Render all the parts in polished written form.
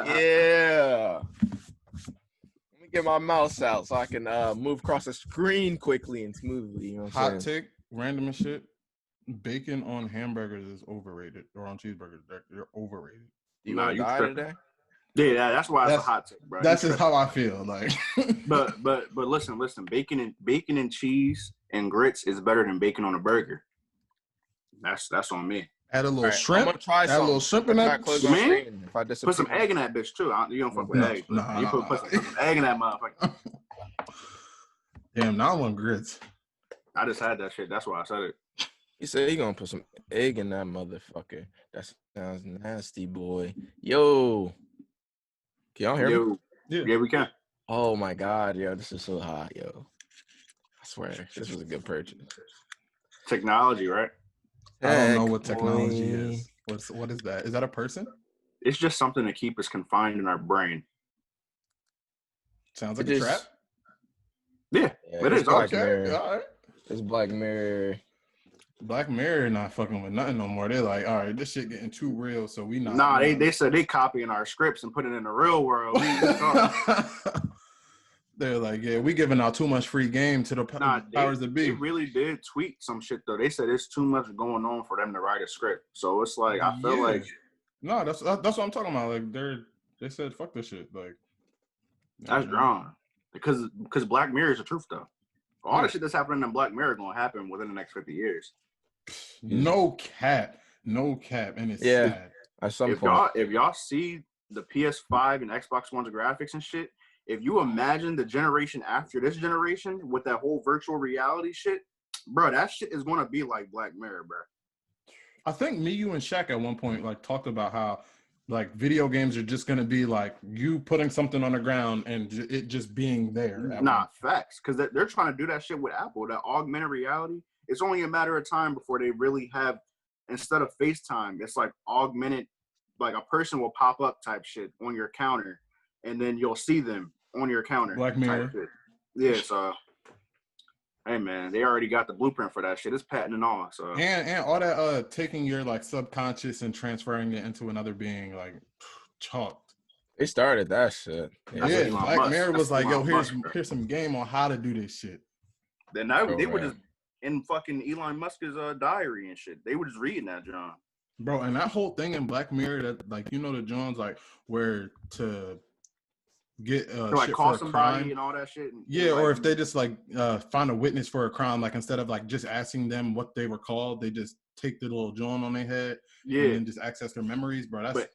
Yeah. Let me get my mouse out so I can move across the screen quickly and smoothly. You know what I'm Hot saying? take, random as shit. Bacon on hamburgers is overrated, or on cheeseburgers. They're overrated. Do you want to die today? Yeah, that's why it's a hot take, bro. That's just how I feel. Like, but listen, bacon and cheese and grits is better than bacon on a burger. That's on me. Add a little shrimp. I'm gonna try add a little shrimp in that. Man, put some egg in that bitch too. You don't fuck with egg. You put some egg in that motherfucker. Damn, now I want grits. I just had that shit. That's why I said it. He said he gonna put some egg in that motherfucker. That sounds nasty, boy. Yo, can y'all hear me? Yeah, we can. Oh my god, yo, this is so hot, yo. I swear, this was a good purchase. Technology, right? I don't know what technology is. What is that? Is that a person? It's just something to keep us confined in our brain. Sounds like a trap. Yeah, it is. Okay. All right. It's Black Mirror. Black Mirror not fucking with nothing no more. They're like, all right, this shit getting too real, so we not. Nah, they said they copying our scripts and putting it in the real world. They're like, yeah, we giving out too much free game to the powers that be. They really did tweet some shit though. They said it's too much going on for them to write a script. So it's like I feel like no, that's what I'm talking about. Like they said fuck this shit. Like that's drawn because Black Mirror is the truth though. All the shit that's happening in Black Mirror is gonna happen within the next 50 years. No cap, and it's sad. At some point, if y'all see the PS5 and Xbox One's graphics and shit. If you imagine the generation after this generation with that whole virtual reality shit, bro, that shit is going to be like Black Mirror, bro. I think me, you, and Shaq at one point like talked about how like video games are just going to be like you putting something on the ground and it just being there. Nah, facts. Because they're trying to do that shit with Apple, that augmented reality. It's only a matter of time before they really have, instead of FaceTime, it's like augmented, like a person will pop up type shit on your counter and then you'll see them on your counter. Black Mirror. Yeah, so hey man, they already got the blueprint for that shit. It's patent and all. So and all that taking your like subconscious and transferring it into another being, like chalked. They started that shit. Yeah, Black Mirror was like, yo, here's some game on how to do this shit. Then they were just in fucking Elon Musk's diary and shit. They were just reading that, John. Bro, and that whole thing in Black Mirror that like the Jones like where to get like shit call for somebody crime. and all that shit. Yeah, or if they just like find a witness for a crime, like instead of like just asking them what they were called, they just take the little joint on their head and then just access their memories, bro. That's but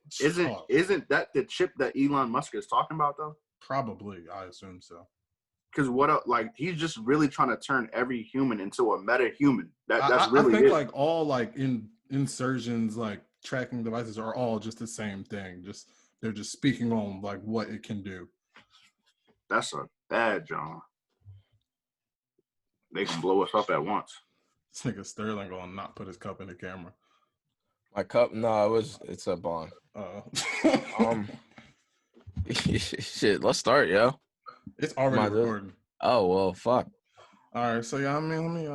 isn't that the chip that Elon Musk is talking about though? Probably, I assume so. Because he's just really trying to turn every human into a meta human. That's really I think it. like all like insertions, like tracking devices are all just the same thing. They're just speaking on like what it can do. That's a bad John. They can blow us up at once. This nigga Sterling gonna not put his cup in the camera. My cup? No, it's up on. Shit, let's start, yo. It's already recording. Oh well, fuck. All right, so yeah, let me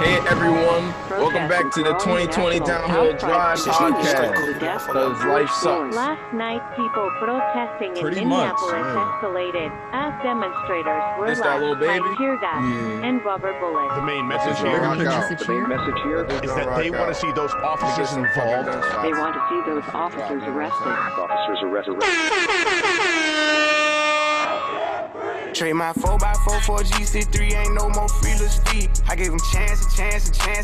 Hey everyone, welcome back to the 2020 Downhill Drive podcast. Because life sucks. Last night, people protesting in Minneapolis escalated as demonstrators were lashed by tear gas and rubber bullets. The main message here is that they want to see those officers involved. They want to see those officers arrested. Trade my 4x4 for a GC3, ain't no more feelers deep. I gave him chance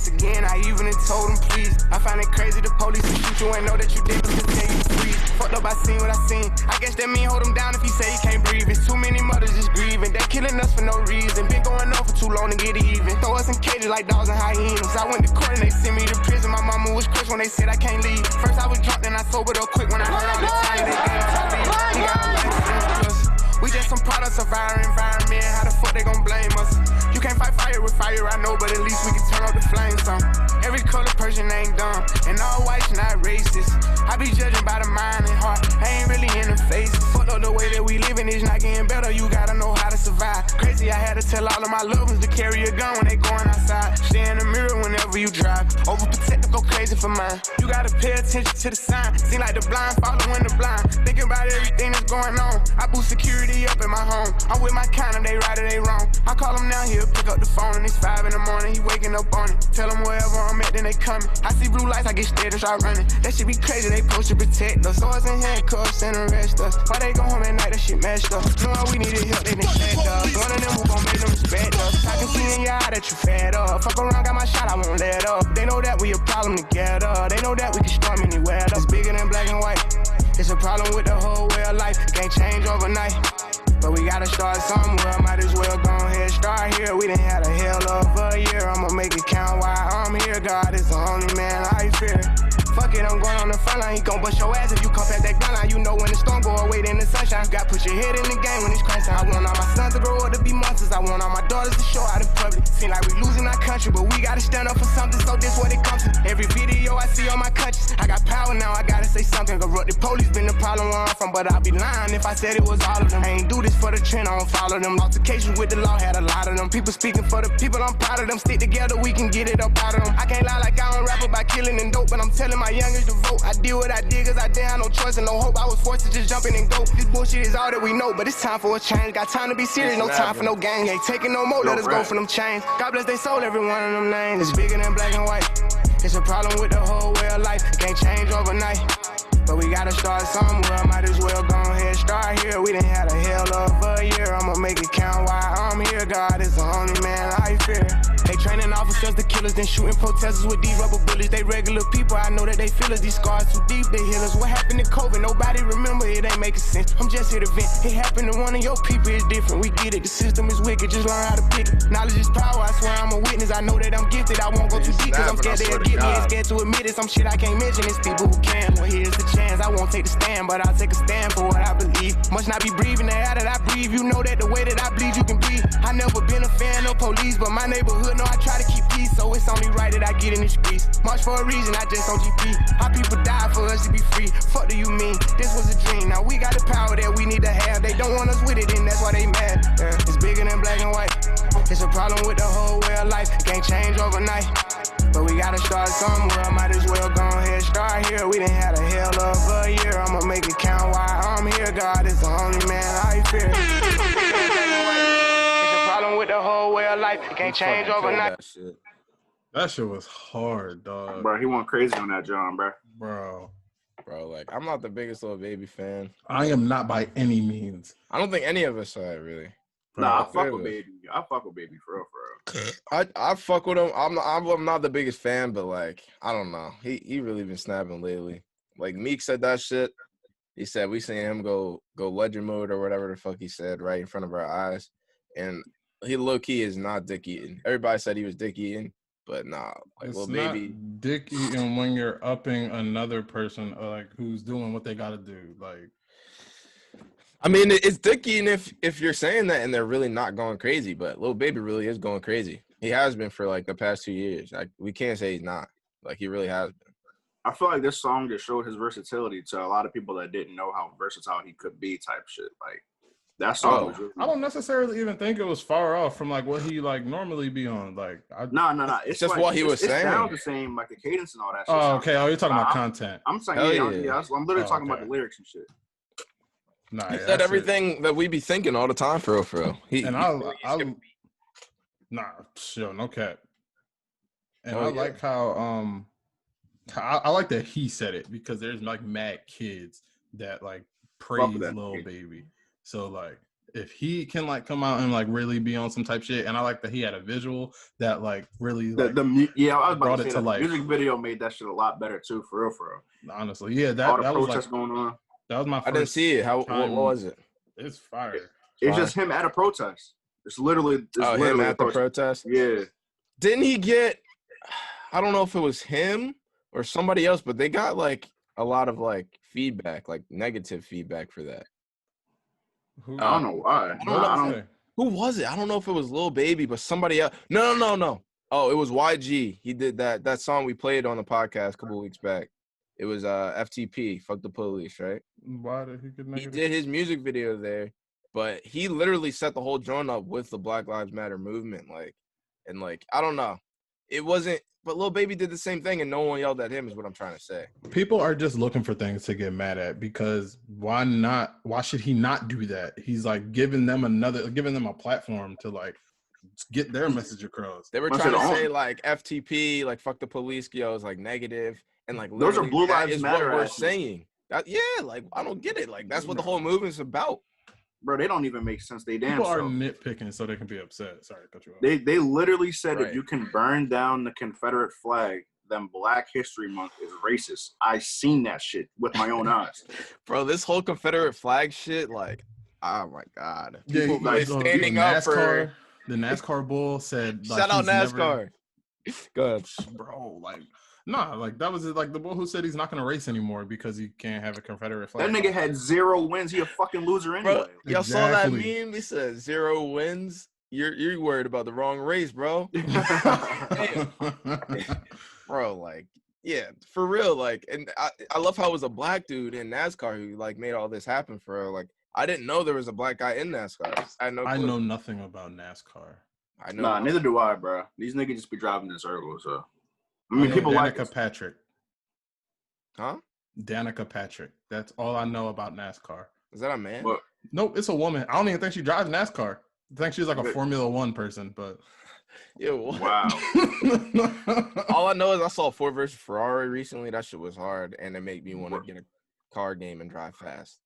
again, I even told him please. I find it crazy the police will shoot you and know that you did, but just tell you freeze. Fucked up, I seen what I seen. I guess that mean hold him down if he say he can't breathe. It's too many mothers just grieving, they killing us for no reason. Been going on for too long to get even. Throw us in cages like dogs and hyenas. I went to court and they sent me to prison. My mama was crushed when they said I can't leave. First I was drunk, then I sobered up quick when I heard all the time they gave to me. He got a life sentence. We just some products of our environment. How the fuck they gon' blame us? You can't fight fire with fire, I know, but at least we can turn up the flames on. Every color person ain't dumb, and all whites not racist. I be judging by the mind and heart, I ain't really in the face. Fuck up the way that we living is not getting better, you gotta know how to survive. Crazy, I had to tell all of my loved ones to carry a gun when they going outside. Stay in the mirror whenever wherever you drive. Overprotective, go crazy for mine. You gotta pay attention to the sign. Seem like the blind following the blind. Thinking about everything that's going on. I boost security up in my home. I'm with my kind of, they right or they wrong. I call him now, he'll pick up the phone, and it's 5 in the morning. He waking up on it. Tell him wherever I'm at, then they coming. I see blue lights, I get scared and start running. That shit be crazy, they supposed to protect us. Swords and handcuffs and arrest us. Why they go home at night, that shit messed up. Knowing we needed help, they done checked us. One of them who gon' make them respect us. I can see in your eye that you fed up. Fuck around, got my shot, I won't let up. They know that we a problem together. They know that we can storm anywhere. That's bigger than black and white. It's a problem with the whole way of life. Can't change overnight. But we gotta start somewhere. Might as well go ahead, start here. We done had a hell of a year. I'ma make it count while I'm here. God is the only man I fear. Fuck it, I'm going on the front line. He gon' bust your ass if you come past that gun line. You know when the storm go away, then the sunshine. Got put your head in the game when it's crunch time. I want all my sons to grow up to be monsters. I want all my daughters to show out in public. Seem like we losing our country, but we gotta stand up for something. So this what it comes to. Every video I see on my conscience, I got power now. I gotta say something. Corrupted police been the problem where I'm from, but I'd be lying if I said it was all of them. I ain't do this for the trend, I don't follow them. Altercations with the law had a lot of them. People speaking for the people, I'm proud of them. Stick together, we can get it up out of them. I can't lie like I don't rap about killing and dope, but I'm telling my youngest to vote. I did what I did cause I didn't have no choice and no hope. I was forced to just jump in and go. This bullshit is all that we know, but it's time for a change. Got time to be serious, no time for no games. Ain't taking no more, let us go for them chains. God bless they soul, every one of them names. It's bigger than black and white. It's a problem with the whole way of life. Can't change overnight. But we gotta start somewhere. Might as well go ahead, start here. We done had a hell of a year. I'ma make it count while I'm here. God is the only man I fear. They training officers to killers, then shooting protesters with these rubber bullets. They regular people, I know that they feel us. These scars too deep, they heal us. What happened to COVID? Nobody remember, it ain't making sense. I'm just here to vent. It happened to one of your people, it's different. We get it, the system is wicked, just learn how to pick it. Knowledge is power, I swear I'm a witness. I know that I'm gifted, I won't go too deep cause I'm scared they'll get me. Ain't scared to admit it, some shit I can't mention. It's people who can. Well, here's the chance, I won't take the stand, but I'll take a stand for what I believe. Must not be breathing the air that I breathe. You know that the way that I bleed, you can breathe. I never been a fan of police, but my neighborhood know I try to keep peace, so it's only right that I get in the streets. March for a reason, I just on GP. How people die for us to be free. Fuck do you mean? This was a dream. Now we got the power that we need to have. They don't want us with it, and that's why they mad. Yeah. It's bigger than black and white. It's a problem with the whole way of life. Can't change overnight. But we gotta start somewhere. Might as well go ahead, start here. We done had a hell of a year. I'ma make it count while I'm here. God is the only man I fear. It's a problem with the whole way of life. It can't change overnight. That shit was hard, dog. Bro, he went crazy on that, John, bro. Bro, like, I'm not the biggest Lil Baby fan. I am not by any means. I don't think any of us are, really. Nah, I fuck with Baby. I fuck with Baby for real. I fuck with him. I'm not the biggest fan, but like, I don't know. He really been snapping lately. Like Meek said that shit. He said we seen him go legend mode or whatever the fuck he said right in front of our eyes, and he low key is not dick eating. Everybody said he was dick eating, but nah, like Lil Baby. Dick eating when you're upping another person, like who's doing what they gotta do, like. I mean, it's dick eating if you're saying that and they're really not going crazy, but Lil Baby really is going crazy. He has been for like the past 2 years. Like we can't say he's not. Like he really has been. I feel like this song just showed his versatility to a lot of people that didn't know how versatile he could be type shit. Like that song was really I don't necessarily even think it was far off from like what he like normally be on. Like no. It's just like, what he was saying. It sounds the same, like the cadence and all that shit. Oh, okay. Oh, you're talking about content. I'm saying yeah. I'm literally talking about the lyrics and shit. Nah, he said everything that we be thinking all the time, for real. No cap. And I like how I like that he said it because there's like mad kids that like praise Lil Baby. So like if he can like come out and like really be on some type shit, and I like that he had a visual that like really I was about to say the music video made that shit a lot better too, for real. Honestly, yeah, all the that protests was like, going on. That was my first I didn't see it. What was it? It's fire. It's just him at a protest. It's literally him at the protest? Yeah. Didn't he get, I don't know if it was him or somebody else, but they got like a lot of like feedback, like negative feedback for that. I don't know why. Who was it? I don't know if it was Lil Baby, but somebody else. No. Oh, it was YG. He did that song we played on the podcast a couple weeks back. It was FTP, Fuck the Police, right? Why did he get negative? He did his music video there, but he literally set the whole joint up with the Black Lives Matter movement. Like, I don't know. it wasn't. But Lil Baby did the same thing, and no one yelled at him. Is what I'm trying to say. People are just looking for things to get mad at because why not? Why should he not do that? He's like giving them a platform to like get their message across. They were trying to say like FTP, like fuck the police, yo, is like negative, and like those are Blue Lives Matter. What we're saying. Like I don't get it. Like that's what the whole movement's about. Bro, they don't even make sense. They damn people are nitpicking so they can be upset. Sorry, cut you off. They literally said if you can burn down the Confederate flag, then Black History Month is racist. I seen that shit with my own eyes. Bro, this whole Confederate flag shit, like, oh my God. People standing up for the NASCAR bull said like, shout out NASCAR. Go ahead. Bro, like nah, like that was like the bull who said he's not gonna race anymore because he can't have a Confederate flag. That nigga had 0 wins. He a fucking loser anyway. Bro, y'all saw that meme? He said 0 wins. You're worried about the wrong race, bro. Bro, like, yeah, for real. Like, and I love how it was a black dude in NASCAR who like made all this happen for her. Like, I didn't know there was a black guy in NASCAR. I know nothing about NASCAR. I know. Nah, neither do I, bro. These niggas just be driving in circles. So, I mean, people like Danica Patrick. Huh? Danica Patrick. That's all I know about NASCAR. Is that a man? What? Nope, it's a woman. I don't even think she drives NASCAR. I think she's like a Formula One person, but. Yo, what? Wow. All I know is I saw Ford versus Ferrari recently. That shit was hard, and it made me want to get a car game and drive fast.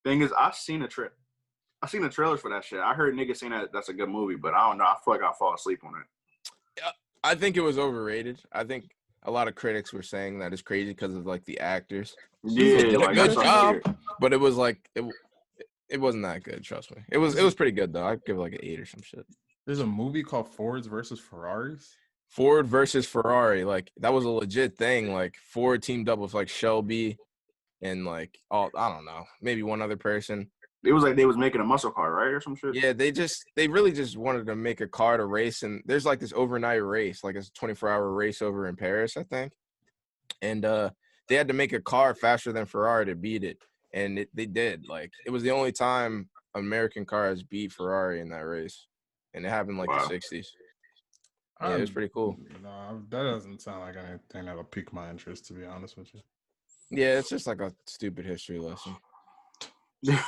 Thing is, I've seen the trailers for that shit. I heard niggas saying that that's a good movie, but I don't know. I feel like I'll fall asleep on it. I think it was overrated. I think a lot of critics were saying that it's crazy because of like the actors. Yeah, did like, a good job, but it was like it wasn't that good. Trust me, it was pretty good though. I'd give it like an 8 or some shit. There's a movie called Fords versus Ferraris. Ford versus Ferrari, like that was a legit thing. Like Ford teamed up with like Shelby and like I don't know, maybe one other person. It was like they was making a muscle car, right, or some shit. Yeah, they really just wanted to make a car to race, and there's like this overnight race, like it's a 24-hour race over in Paris, I think. And they had to make a car faster than Ferrari to beat it, and they did. Like it was the only time American cars beat Ferrari in that race, and it happened like the 60s. Yeah, it was pretty cool. No, that doesn't sound like anything that'll pique my interest, to be honest with you. Yeah, it's just like a stupid history lesson. You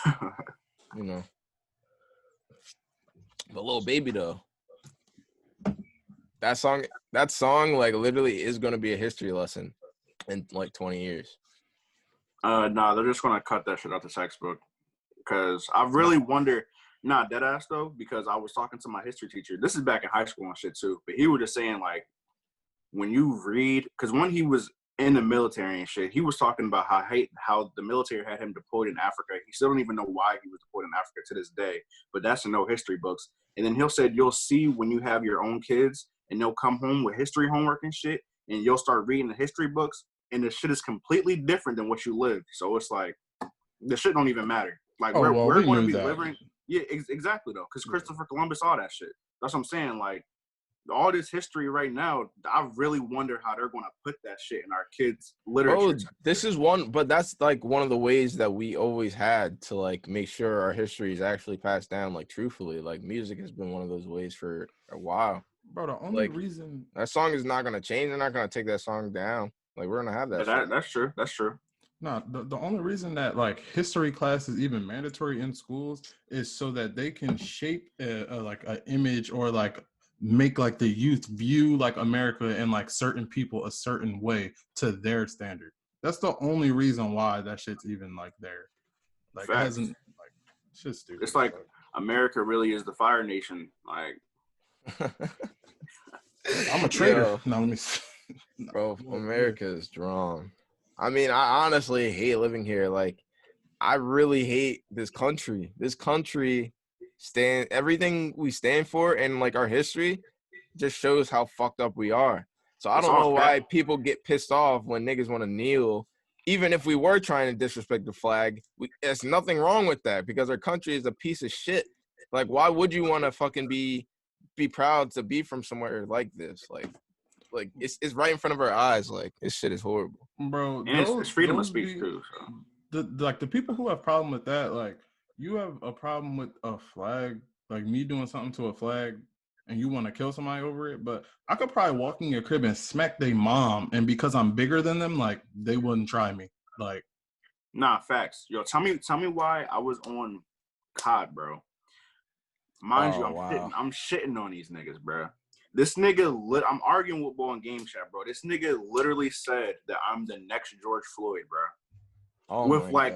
know. But Lil Baby though, that song like literally is gonna be a history lesson in like 20 years. Nah, they're just gonna cut that shit out the textbook. Because I really wonder, dead ass though, because I was talking to my history teacher. This is back in high school and shit too. But he was just saying like, when you read, because when he was in the military and shit, he was talking about how the military had him deployed in Africa. He still don't even know why he was deployed in Africa to this day, but that's in no history books. And then he'll said you'll see when you have your own kids and they'll come home with history homework and shit, and you'll start reading the history books, and the shit is completely different than what you lived. So it's like the shit don't even matter. Like we're going to be living. Yeah, exactly though, because Christopher Columbus saw that shit. That's what I'm saying. Like, all this history right now, I really wonder how they're going to put that shit in our kids' literature. Oh, this is one, but that's like one of the ways that we always had to like make sure our history is actually passed down like truthfully. Like music has been one of those ways for a while. Bro, the only reason that song is not going to change, they're not going to take that song down. Like we're going to have that. That's true. That's true. No, the only reason that like history class is even mandatory in schools is so that they can shape like an image or like make like the youth view like America and like certain people a certain way to their standard. That's the only reason why that shit's even like there. Like it hasn't like shit's stupid. It's like America really is the Fire Nation. Like I'm a traitor. No, let me bro, America is strong. I mean, I honestly hate living here. Like I really hate this country. This country everything we stand for and like our history just shows how fucked up we are. So I don't know why people get pissed off when niggas want to kneel. Even if we were trying to disrespect the flag, there's nothing wrong with that because our country is a piece of shit. Like, why would you want to fucking be proud to be from somewhere like this? Like it's right in front of our eyes. Like this shit is horrible, bro. And it's freedom of speech too. So. The people who have problem with that, like. You have a problem with a flag, like me doing something to a flag, and you want to kill somebody over it, but I could probably walk in your crib and smack their mom, and because I'm bigger than them, like they wouldn't try me. Like, nah, facts. Yo, tell me why I was on COD, bro. Mind you, I'm shitting on these niggas, bro. This nigga, I'm arguing with Bo in game chat, bro. This nigga literally said that I'm the next George Floyd, bro. Oh with like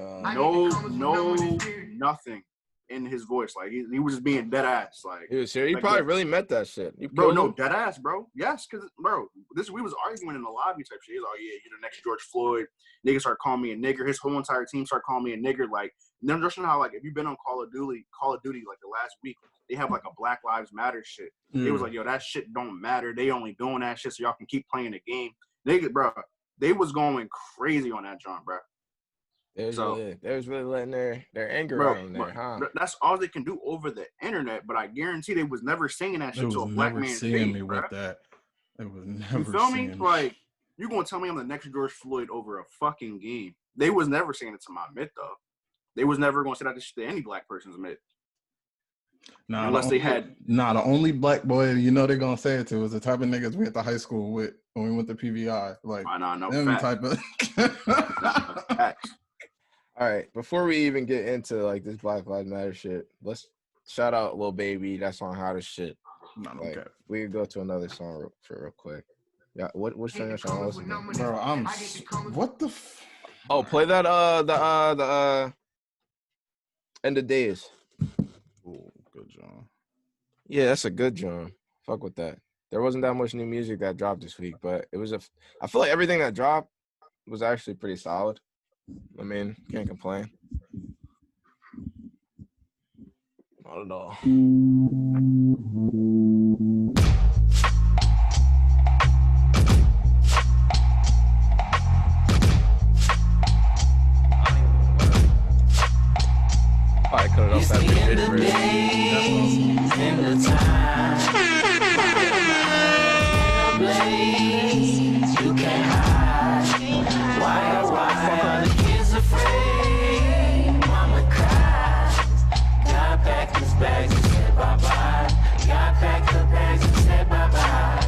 nothing in his voice. Like he was just being dead ass. Like he was serious. He probably really meant that shit. Bro, no, dead ass, bro. Yes, because bro, we was arguing in the lobby type shit. He's like, yeah, you're the next George Floyd. Niggas start calling me a nigger. His whole entire team start calling me a nigger. Like, then just how like if you've been on Call of Duty like the last week, they have like a Black Lives Matter shit. It was like, yo, that shit don't matter. They only doing that shit so y'all can keep playing the game. Nigga, bro, they was going crazy on that John, bro. They was really letting their anger out in there, huh? That's all they can do over the internet. But I guarantee they was never singing that shit to a black man's face, me bro. With that. It was never. You feel me? Like you gonna tell me I'm the next George Floyd over a fucking game? They was never saying it to my mid though. They was never gonna say that to any black person's mid. Nah, unless they had. Nah, the only black boy you know they're gonna say it to was the type of niggas we went to high school with when we went to PVI. Like them type of. Facts. All right, before we even get into like this Black Lives Matter shit, let's shout out Lil Baby. That song hot as shit. Okay. We can go to another song real quick. Yeah, what's your song listening to? Bro, what the? Oh, play that the End of Days. Oh, good John. Yeah, that's a good John. Fuck with that. There wasn't that much new music that dropped this week, but it was I feel like everything that dropped was actually pretty solid. I mean, can't complain. Not at all. I cut it off that You can't hide. Why the kids afraid? Mama cries. God packed his bags and said bye-bye. God packed her bags and said bye-bye.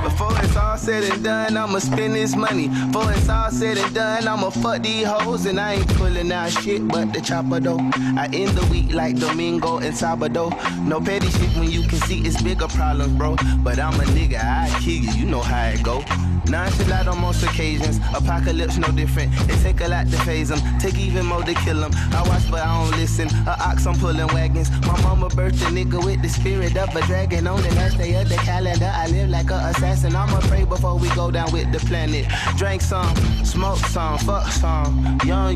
Before it's all said and done, I'ma spend this money. Before it's all said and done, I'ma fuck these hoes. And I ain't pulling out shit but the chopper though. I end the week like Domingo and Sabado. No petty shit when you can see it's bigger problems, bro. But I'm a nigga, I kill you know how it go. Nonchalant on most occasions, apocalypse no different. It take a lot to phase them, take even more to kill them. I watch but I don't listen, a ox I'm pulling wagons. My mama birthed a nigga with the spirit of a dragon. On the last day of the calendar, I live like a assassin. I'ma pray before we go down with the planet. Drink some, smoke some, fuck some, young.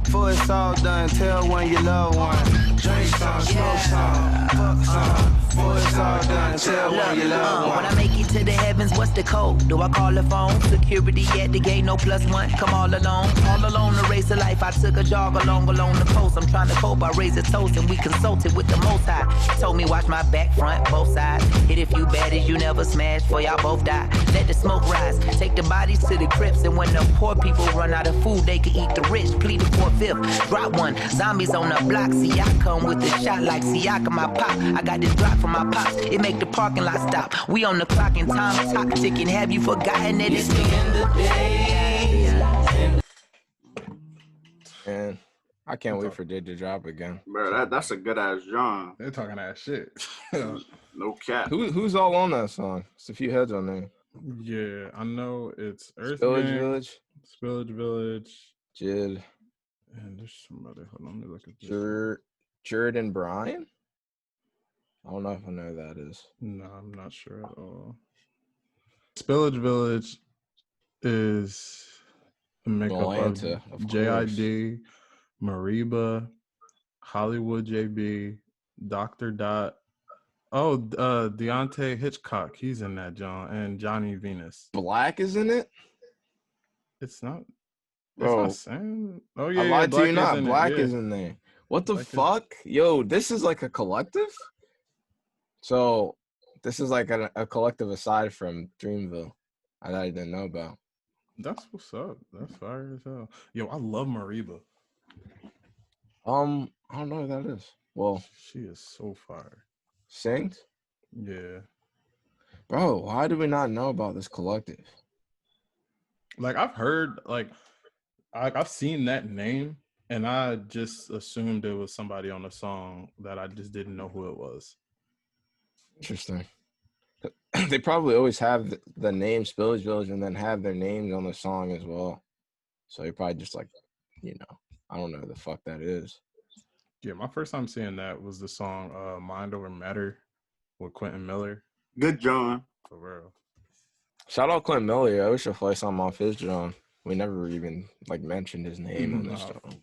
Before it's all done, tell one you love one. Drink some, smoke some, fuck some. Before it's all done, tell one you love one. When I make it to the heavens, what's the code? Do I call the phone? Security at the gate, no +1. Come all alone to race of life. I took a jog along the coast. I'm trying to cope, I raise a toast and we consulted with the Most High. Told me watch my back, front, both sides. Hit a few baddies, you never smash, for y'all both die. Let the smoke rise, take the bodies to the crypts. And when the poor people run out of food, they can eat the rich. Plead the 4/5, drop one. Zombies on the block, see I come with a shot like Siakam, I pop. I got this block from my pops, it make the parking lot stop. We on the clock and time clock ticking. Have you forgotten that it's the end of the day? Man, I can't wait for Did to drop again. Bro, that's a good ass John. They're talking that shit. No cap. Who's all on that song? It's a few heads on there. Yeah, I know it's Earth Spillage Village, Jid, Jid, and there's somebody. Hold on, let me look at this. Jordan Bryan. I don't know if I know who that is. No, I'm not sure at all. Spillage Village is a makeup of JID, Mariba, Hollywood JB, Dr. Dot. Oh, Deontay Hitchcock, he's in that, John, and Johnny Venus. Black is in it? It's not. It's not saying. Oh yeah, I lied to you not. Black is in there. What the fuck? Yo, this is like a collective? So this is like a collective aside from Dreamville. I didn't know about. That's what's up. That's fire as hell. Yo, I love Mariba. I don't know who that is. Well, she is so fire. Sings? Yeah. Bro, why do we not know about this collective? Like I've heard, like I've seen that name, and I just assumed it was somebody on the song that I just didn't know who it was. Interesting. They probably always have the name Spillage Village and then have their names on the song as well. So they probably just like, you know, I don't know who the fuck that is. Yeah, my first time seeing that was the song Mind Over Matter with Quentin Miller. Good John. For real. Shout out Quentin Miller. I wish I play something off his John. We never even like mentioned his name on this song.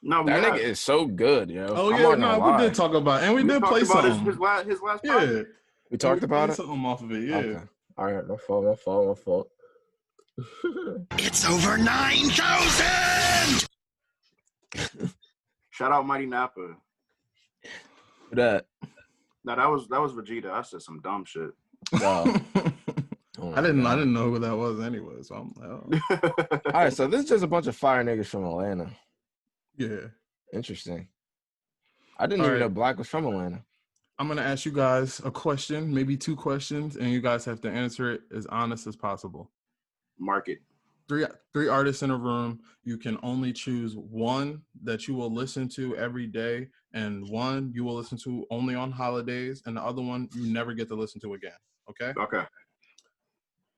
No, that nigga is so good, yo. Oh yeah, no, we did talk about it. And we did play something. His last yeah. project. We talked about it? Something off of it, yeah. Okay. All right, my fault. It's over 9,000! Shout out Mighty Napa. Who that? No, that was Vegeta. I said some dumb shit. Wow. I didn't know who that was anyway, so I'm like, oh. All right, so this is just a bunch of fire niggas from Atlanta. Yeah. Interesting. I didn't even know Black was from Atlanta. I'm going to ask you guys a question, maybe 2 questions, and you guys have to answer it as honest as possible. Mark it. Three artists in a room. You can only choose one that you will listen to every day, and one you will listen to only on holidays, and the other one you never get to listen to again. Okay? Okay.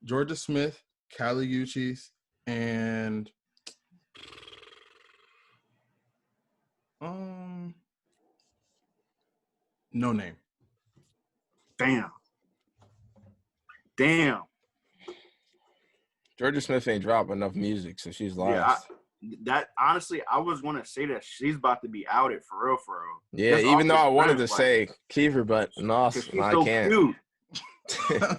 Jorja Smith, Kali Uchis, and No Name. Damn. Jorja Smith ain't dropped enough music, so she's lost. Yeah, that honestly, I was going to say that she's about to be outed for real. Yeah, even though I wanted to say Kiefer, but no, I can't. Cute.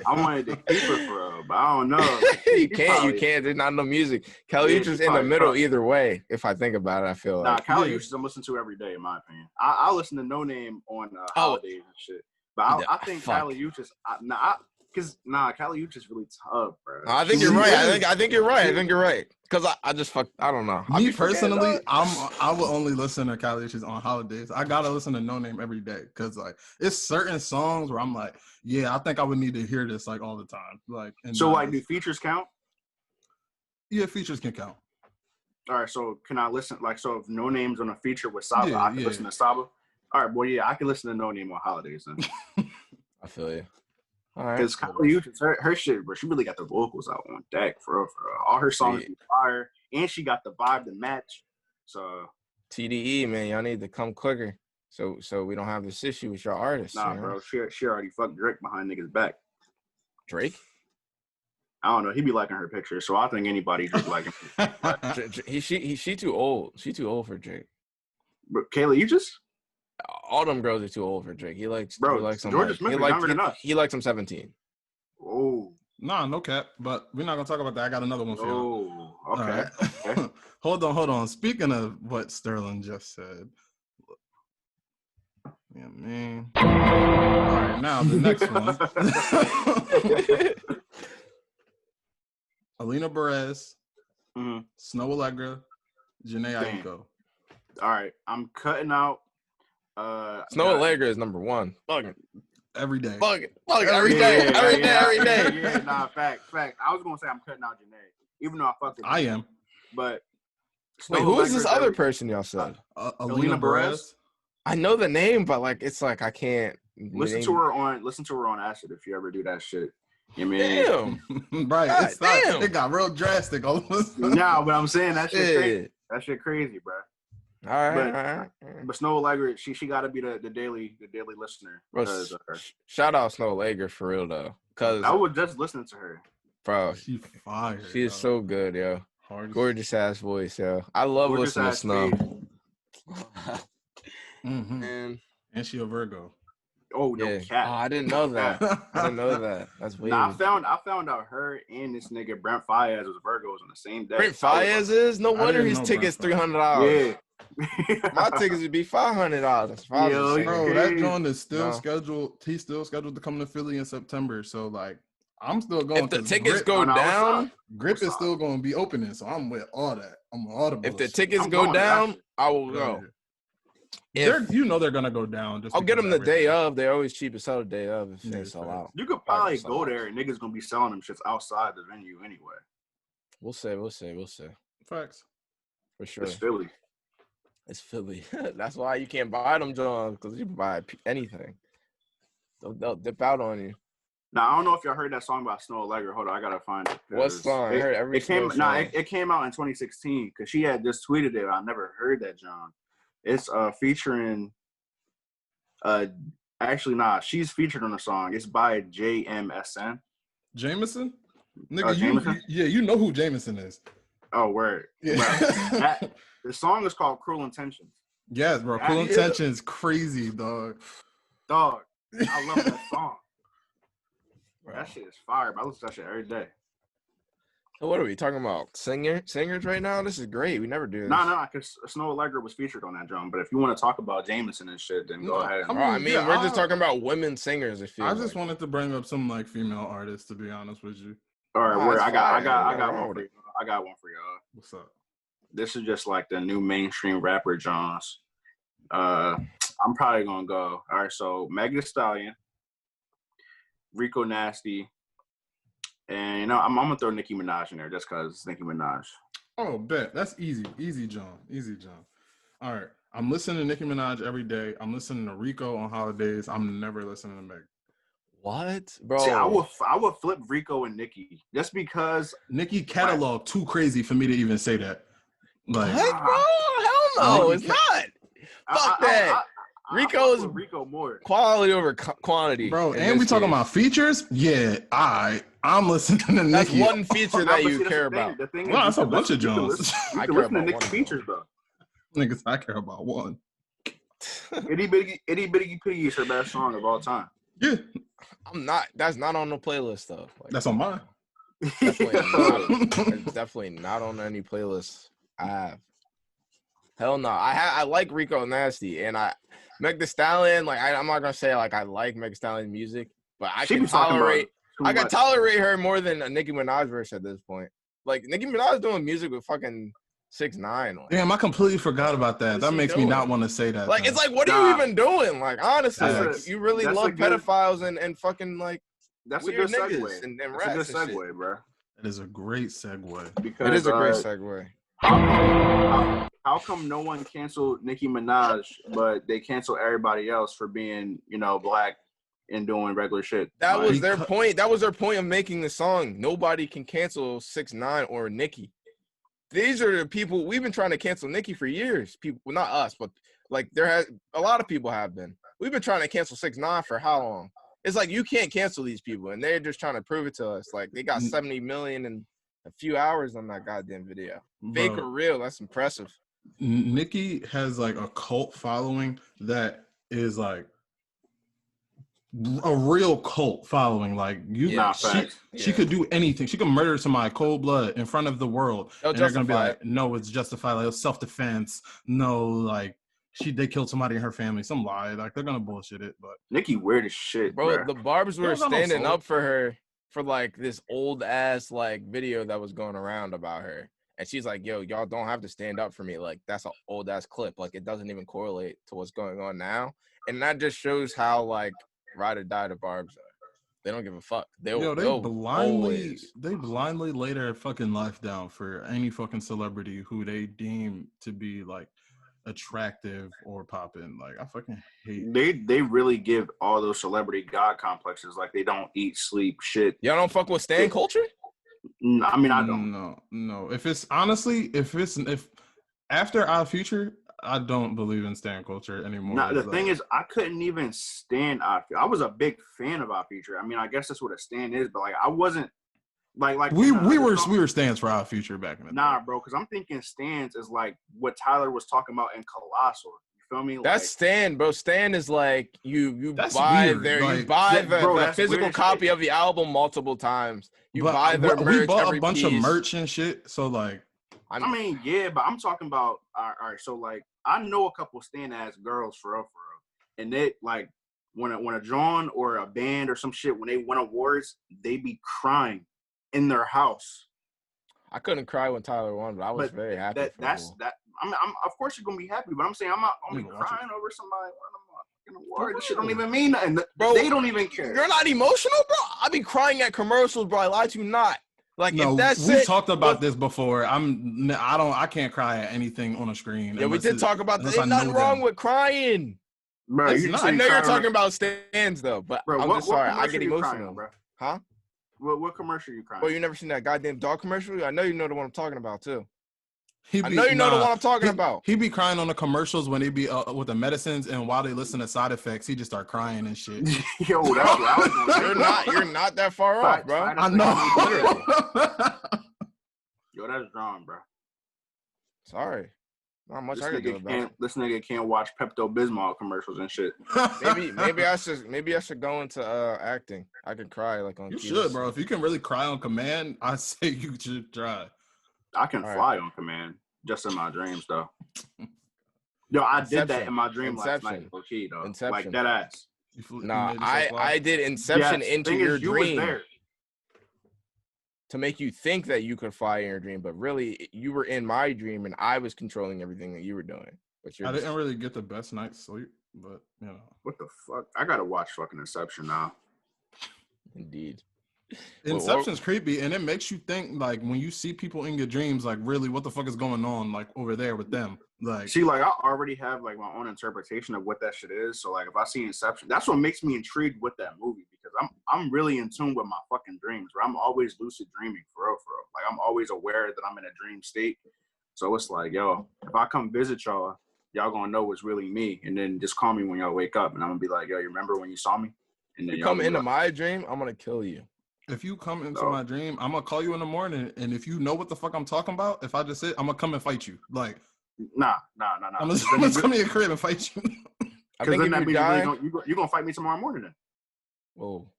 I wanted to keep her for real, but I don't know. You can't. There's not no music. Kali Uchis in the middle either way. If I think about it, I feel like. Kali Uchis I'm listening to every day, in my opinion. I listen to No Name on holidays and shit, but I think Kali Uchis. Kali Uchis really tough, bro. I think you're right. I think you're right. Because I don't know. Me personally, I will only listen to Kali Uchis on holidays. I gotta listen to No Name every day because like it's certain songs where I'm like, yeah, I think I would need to hear this like all the time. Like, so like, do features count? Yeah, features can count. All right, so can I listen? Like, so if No Name's on a feature with Saba, I can listen to Saba. All right, well, yeah, I can listen to No Name on holidays then. I feel you. All right. Because Kali Uchis, her shit, bro, she really got the vocals out on deck for real. All her songs be fire, and she got the vibe to match. So TDE, man, y'all need to come quicker, so we don't have this issue with your artists. Nah, bro, she already fucked Drake behind niggas' back. Drake? I don't know. He be liking her picture, so I think anybody Drake liking. She too old. She too old for Drake. But Kayla, you just. All them girls are too old for Drake. He likes Jorja Smith is younger than us. He likes them 17. Oh. Nah, no cap. But we're not gonna talk about that. I got another one for you. Oh, okay. Right. Okay. Hold on. Speaking of what Sterling just said. Yeah, man. All right, now the next one. Alina Perez, Snow Allegra, Jhené Aiko. All right, I'm cutting out. Snow Allegra is number 1. Fucking every day. Fucking every day. Yeah, nah, fact. I was gonna say I'm cutting out Jhené, even though I fucked with her. I am. But wait, who is this other person y'all said? Alina Perez. I know the name, but like it's like I can't listen to her on Acid if you ever do that shit. You mean? Damn. Right. It got real drastic all of a sudden. Nah, but I'm saying that shit crazy. That shit crazy, bro. All right. But Snow Allegra, she got to be the daily listener. Shout out Snow Allegra for real though, because I was just listening to her. Bro, she fire. She is so good, yo. Gorgeous ass voice, yo. I love listening to Snow. And she a Virgo. Oh no, cat. Oh, I didn't know that. That's weird. Nah, I found out her and this nigga Brent Faiyaz was Virgos on the same day. Brent Faiyaz is? No wonder his ticket's $300. Yeah. My tickets would be $500. Bro, that joint is still scheduled. He's still scheduled to come to Philly in September. So like, I'm still going. If the tickets go down, Grip is still going to be opening. So I'm with all that. I'm with all the bullshit. If the tickets go down, I will go. they're gonna go down. I'll get them the day of. They're always cheap to sell the day of if they sell out. You could probably go there and niggas gonna be selling them shits outside the venue anyway. We'll see. Facts. For sure. It's Philly. That's why you can't buy them, John, because you can buy anything. They'll dip out on you. Now, I don't know if y'all heard that song by Snow Allegra. Hold on, I gotta find it. What song? I heard every song. It came out in 2016 because she had just tweeted it. I never heard that, John. It's featuring actually she's featured on the song. It's by JMSN. Jameson? Nigga, Jameson? You know who Jameson is. Oh, word. Yeah. The song is called Cruel Intentions. Yes, bro. Cruel Intentions crazy, dog. Dog. I love that song. Bro. That shit is fire, bro. I listen to that shit every day. So what are we talking about? Singers right now? This is great. We never do this. No, because Snow Allegra was featured on that drum. But if you want to talk about Jameson and shit, then go ahead. We're just talking about women singers. I just wanted to bring up some like female artists, to be honest with you. All right, I got one for you. I got one for y'all. What's up? This is just like the new mainstream rapper Johns. I'm probably gonna go. All right, so Meg Thee Stallion, Rico Nasty, and I'm gonna throw Nicki Minaj in there just cause Nicki Minaj. Oh, bet. That's easy, John. All right, I'm listening to Nicki Minaj every day. I'm listening to Rico on holidays. I'm never listening to Meg. What, bro? See, I would flip Rico and Nicki just because Nicki catalog too crazy for me to even say that. Like, what, bro? Hell no, it's not. Fuck that. Rico's Rico more quality over quantity, bro. And we talking about features? Yeah, I'm listening to Nicki. That's one feature that you care about. Well, that's a bunch of Jones. I can listen to Nicki features though. Niggas, I care about one. Itty Bitty Piggy is her best song of all time. Yeah, I'm not. That's not on the playlist though. Like, that's on mine. Definitely not on any playlist I have. Hell no. I like Rico Nasty and Meg Thee Stallion. Like I'm not gonna say like I like Meg Thee Stallion music, but I can tolerate her more than a Nicki Minaj verse at this point. Like Nicki Minaj doing music with fucking 6ix9ine. Like, damn, I completely forgot about that. That makes me not want to say that. Like, it's like, what are you even doing? Like, honestly, like, you really love pedophiles and fucking like that's weird a good segue. And that's a good segue, bro. It is a great segue. Because it is a great segue. How come no one canceled Nicki Minaj, but they cancel everybody else for being, black and doing regular shit? That was their point. That was their point of making the song. Nobody can cancel 6ix9ine or Nicki. These are the people we've been trying to cancel Nicki for years. People, well, not us, but like a lot of people have been. We've been trying to cancel 6ix9ine for how long? It's like you can't cancel these people, and they're just trying to prove it to us. Like they got 70 million in a few hours on that goddamn video. Fake or real? That's impressive. Nicki has like a cult following that is like a real cult following. Like she could do anything. She could murder somebody cold blood in front of the world. And they're gonna be like, no, it's justified. Like, it's self-defense. No, like they killed somebody in her family. Some lie. Like they're gonna bullshit it. But Nicki weird as shit, bro. The Barbs were standing up for her for like this old ass like video that was going around about her. And she's like, yo, y'all don't have to stand up for me. Like, that's an old ass clip. Like, it doesn't even correlate to what's going on now. And that just shows how like ride or die the Barbs are. They don't give a fuck. They blindly lay their fucking life down for any fucking celebrity who they deem to be like attractive or popping. Like, I fucking hate they really give all those celebrity god complexes. Like, they don't eat, sleep, shit. Y'all don't fuck with stan culture? I mean, I don't. No. If after Odd Future, I don't believe in stan culture anymore. Nah, the thing is, I couldn't even stand Odd Future. I was a big fan of Odd Future. I mean, I guess that's what a stan is, but like, I wasn't like we were stans for Odd Future back in the day. Nah, bro, because I'm thinking stans is like what Tyler was talking about in Colossal. Feel me? That's Stan, bro. Stan is like you buy the physical copy of the album multiple times. You buy their merch. We bought a bunch of merch and shit. So like, I mean, yeah, but I'm talking about all right. So like, I know a couple Stan ass girls for real, and they like when a John or a band or some shit when they win awards, they be crying in their house. I couldn't cry when Tyler won, but I was very happy. I'm of course you're gonna be happy, but I'm saying I'm not gonna be crying over somebody. This shit don't even mean nothing. Bro, they don't even care. You're not emotional, bro. I be crying at commercials, bro. I lie to you not. Like, no, if that's we talked about this before. I can't cry at anything on a screen. Yeah, we did talk about this. There's nothing wrong with crying. Bro, I know you're talking about stands though, but bro, I'm just sorry. I get emotional, bro. Huh? What commercial you crying? Well, you never seen that goddamn dog commercial? I know you know the one I'm talking about too. I know you know the one I'm talking about. He be crying on the commercials when they be with the medicines, and while they listen to side effects, he just start crying and shit. Yo, that's what I was doing. You're not that far off, bro. I know. Yo, that's drawn, bro. Sorry. Not much I can do about it. This nigga can't watch Pepto-Bismol commercials and shit. maybe I should go into acting. I can cry like on. You should, bro. If you can really cry on command, I say you should try. I can fly on command, just in my dreams though. Yo, I did that in my dream last night, okay, though. Like that ass. Nah, I did Inception into your dream to make you think that you could fly in your dream, but really you were in my dream and I was controlling everything that you were doing. But I didn't really get the best night's sleep, but you know. What the fuck? I gotta watch fucking Inception now. Indeed. Inception's creepy, and it makes you think, like, when you see people in your dreams, like, really, what the fuck is going on, like, over there with them? Like, see, like, I already have, like, my own interpretation of what that shit is. So, like, if I see Inception, that's what makes me intrigued with that movie, because I'm really in tune with my fucking dreams, where I'm always lucid dreaming, for real. Like, I'm always aware that I'm in a dream state. So it's like, yo, if I come visit y'all gonna know it's really me, and then just call me when y'all wake up, and I'm gonna be like, yo, you remember when you saw me? And then you come into my dream, I'm gonna kill you. If you come into my dream, I'm gonna call you in the morning, and if you know what the fuck I'm talking about, if I just sit, I'm gonna come and fight you. Like, nah. I'm gonna come to your crib and fight you. I think if you die, you're gonna fight me tomorrow morning then. Whoa.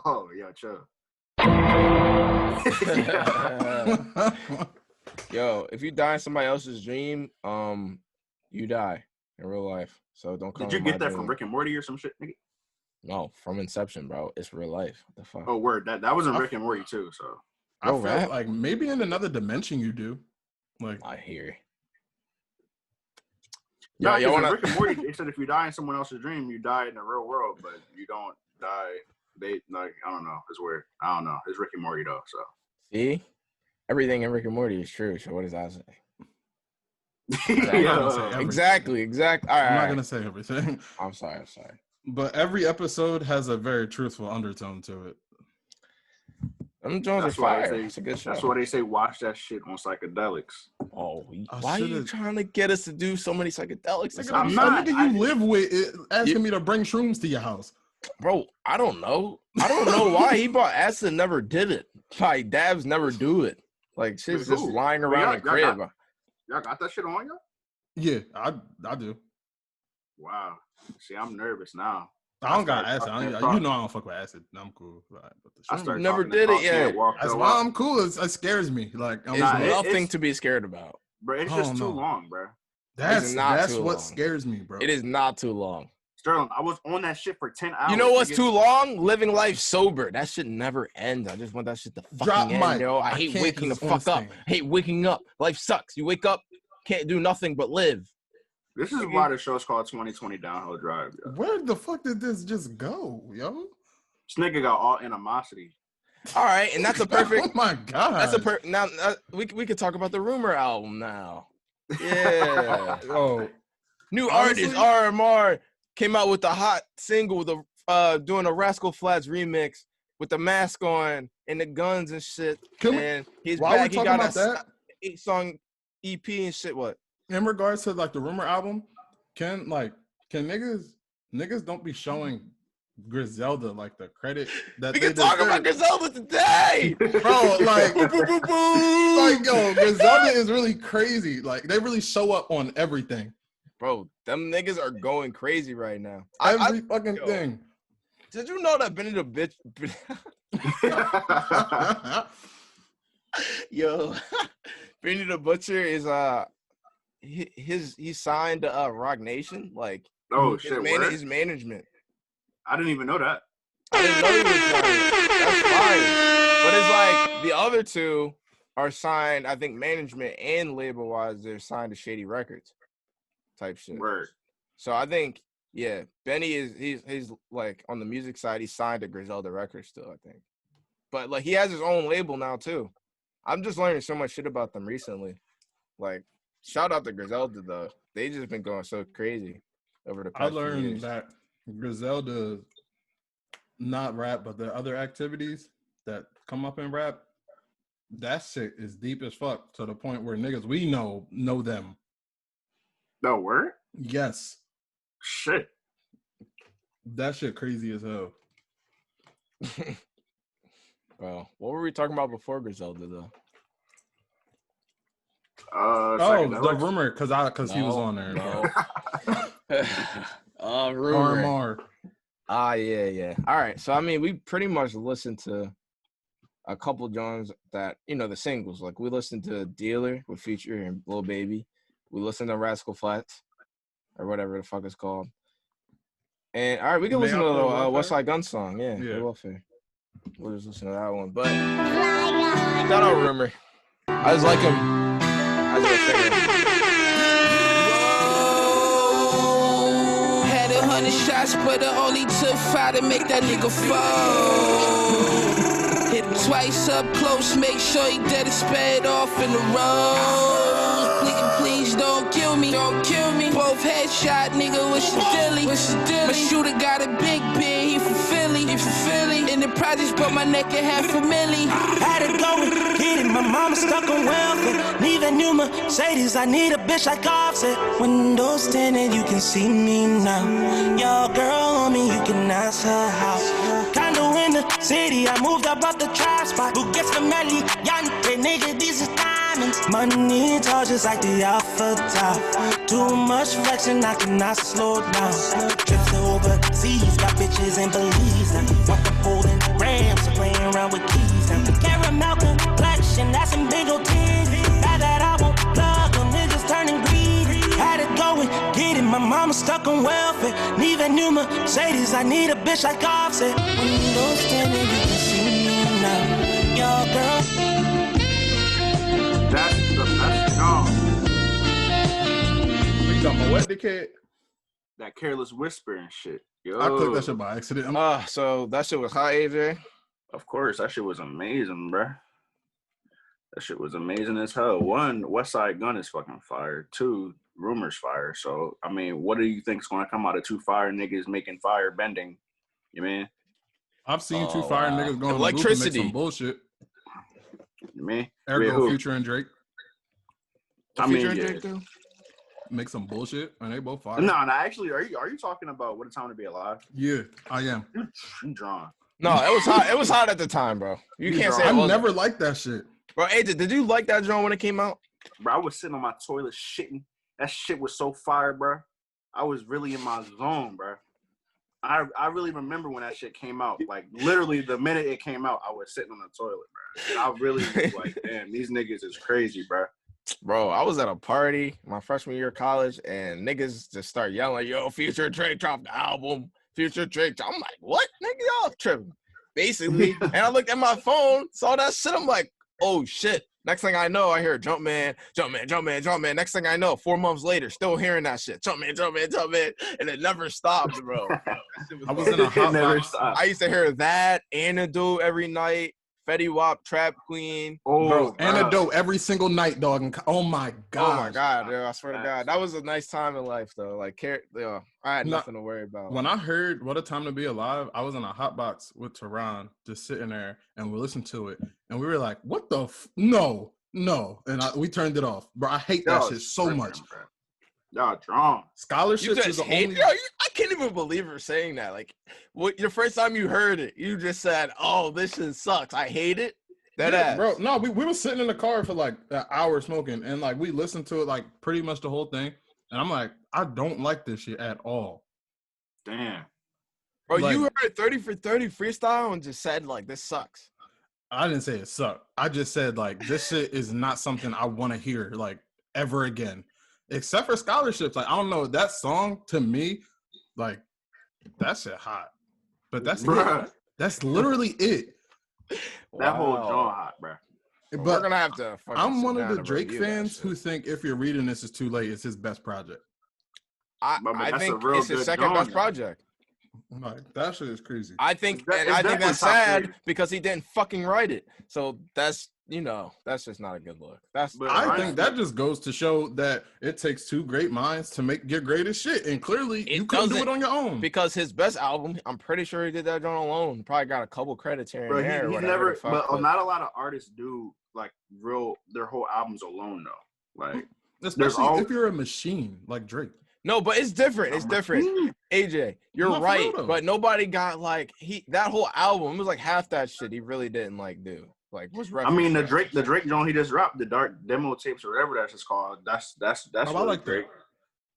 Oh, yo, chill. Yo, if you die in somebody else's dream, you die in real life. So don't come. Did you get that from Rick and Morty or some shit, nigga? No, from Inception, bro. It's real life. What the fuck? Oh, word. That was in Rick and Morty too. So I feel like maybe in another dimension you do. Like, I hear. Yeah, Rick and Morty. They said if you die in someone else's dream, you die in the real world, but you don't die. They like, I don't know. It's weird. I don't know. It's Rick and Morty though. So see, everything in Rick and Morty is true. So what does that say? Exactly. All right, I'm not gonna say everything. I'm sorry. But every episode has a very truthful undertone to it. Them Jones are fire. It's a good show. That's why they say watch that shit on psychedelics. Oh, why are you trying to get us to do so many psychedelics? I'm not. You live with asking me to bring shrooms to your house, bro. I don't know why he bought acid and never did it. Like dabs never do it. Like shit's just lying around the crib. Y'all got that shit on you? Yeah, I do. Wow. See, I'm nervous now. I don't got acid. You know I don't fuck with acid. I'm cool. I never did it yet. That's why I'm cool. It scares me. Like, there's nothing to be scared about. Bro, it's just too long, bro. That's what scares me, bro. It is not too long. Sterling, I was on that shit for 10 hours. You know what's too long? Living life sober. That shit never ends. I just want that shit to fucking end, yo. I hate waking the fuck up. I hate waking up. Life sucks. You wake up, can't do nothing but live. This is why the show's called 2020 Downhill Drive. Yo. Where the fuck did this just go, yo? This nigga got all animosity. All right, and that's a perfect. Oh my god, that's a now we could talk about the Rumor album now. Yeah. New artist RMR came out with a hot single with doing a Rascal Flatts remix with the mask on and the guns and shit. And he's back. He got a 8-song EP and shit. What? In regards to like the Rumor album, can niggas don't be showing Griselda like the credit that we can talk about Griselda today, bro. Like, like yo, Griselda is really crazy. Like they really show up on everything, bro. Them niggas are going crazy right now. Every fucking thing. Did you know that Benny the Bitch? Yo, Benny the Butcher is he signed to Rock Nation, like his management. I didn't even know that. I didn't know he was signed. That's fire. But it's like the other two, are signed. I think management and label wise, they're signed to Shady Records, type shit. Word. So I think, yeah, Benny he's like on the music side, he's signed to Griselda Records still. I think, but like he has his own label now too. I'm just learning so much shit about them recently. Like, shout out to Griselda though. They just been going so crazy over the past few years. I learned that Griselda, not rap, but the other activities that come up in rap, that shit is deep as fuck to the point where niggas we know them. No word? Yes. Shit. That shit crazy as hell. Well, what were we talking about before Griselda though? The rumor, because he was on there. No. Rumor. RMR. Yeah. All right. So I mean, we pretty much listened to a couple Jones that, you know, the singles. Like we listened to Dealer with Future and Lil Baby. We listened to Rascal Flatts or whatever the fuck it's called. And all right, we can listen to the West Side Gun song. Yeah. Welfare. We'll just listen to that one. But shout out Rumor. I just like him. Had 100 shots, but I only took 5 to make that nigga fall. Hit him twice up close, make sure he dead and sped off in the road. Please don't kill me, Both headshot, nigga, what's the dilly? My shooter got a big beard, he from Philly. In the projects, but my neck at $500,000. Had to go and get it, my mama stuck on welfare. Need a new Mercedes, I need a bitch like Offset. Windows tinted, you can see me now. Your girl on me, you can ask her house. Condo in the city, I moved up off the trap spot. Who gets familiar? Yante, nigga, these is diamonds. Money tall just like the Alpha Top. Too much flexing, I cannot slow down. Trips overseas, got bitches in Belize. Want the golden grams, playing around with keys. Caramel complexion, that's some big old tears. Bad that I won't plug them, niggas turning greedy. Had to go and get it, my mama stuck on welfare. Need a new Mercedes, I need a bitch like Offset. Windows tinted, you can see me now. Your girl. That's the best song. You talking about what, dickhead? That Careless Whisper and shit. Yo. I clicked that shit by accident. So that shit was hot, AJ? Of course, that shit was amazing, bruh. That shit was amazing as hell. 1, West Side Gun is fucking fire. 2, Rumor's fire. So, I mean, what do you think is going to come out of 2 fire niggas making fire bending? You mean? I've seen 2 fire niggas going electricity. To make some bullshit. You mean? Ergo, Future and Drake. Future and Drake, too? Make some bullshit, and they both fire. No, actually, are you talking about What a Time to Be Alive? Yeah, I am. You drawn. No, it was hot. It was hot at the time, bro. You can't say I never liked that shit. Bro, AJ, did you like that joint when it came out? Bro, I was sitting on my toilet shitting. That shit was so fire, bro. I was really in my zone, bro. I really remember when that shit came out. Like, literally, the minute it came out, I was sitting on the toilet, bro. And I really was like, damn, these niggas is crazy, bro. Bro, I was at a party my freshman year of college, and niggas just start yelling, yo, Future Drake dropped the album. Future Drake. I'm like, what? Nigga, y'all tripping. Basically. And I looked at my phone, saw that shit. I'm like, oh, shit. Next thing I know, I hear Jumpman. Next thing I know, 4 months later, still hearing that shit. Jumpman. And it never stopped, bro. I was in a hot box. I used to hear that, Antidote every night. Fetty Wap, Trap Queen. Oh, bro, Antidote every single night, dog. Oh my god. Oh my god, yo, I swear to God, that was a nice time in life, though. Like, I had nothing to worry about. When I heard "What a Time to Be Alive," I was in a hot box with Tehran, just sitting there, and we listened to it, and we were like, "What the? No!" And we turned it off, bro. I hate that shit so much. Bro. Y'all drawn. Scholarships is the only. I can't even believe her saying that. Like, your first time you heard it, you just said, "Oh, this shit sucks. I hate it." Ass. Bro. No, we were sitting in the car for like an hour smoking, and like we listened to it like pretty much the whole thing, and I'm like, I don't like this shit at all. Damn. Bro, like, you heard 30 for 30 freestyle and just said like, this sucks. I didn't say it sucked. I just said like, this shit is not something I want to hear like ever again. Except for scholarships. Like, I don't know, that song to me, like, that shit hot. But that's it. That's literally it. That whole joint hot, bro. But we're gonna have to. I'm one of the Drake fans who think If You're Reading This Is Too Late. It's his best project. I think it's his second best project. Like, that shit is crazy. I think that's sad because he didn't fucking write it. So that's that's just not a good look. I think that just goes to show that it takes two great minds to make your greatest shit, and clearly you couldn't do it on your own. Because his best album, I'm pretty sure he did that on alone. Probably got a couple credits here and there. He's never, but not a lot of artists do like their whole albums alone though. Like especially if you're a machine like Drake. No, but it's different. It's different. AJ, you're right. But nobody got like that whole album. It was like half that shit he really didn't like do. Like what's I mean the Drake joint he just dropped, the Dark Demo tapes or whatever that's just called. That's I like Drake.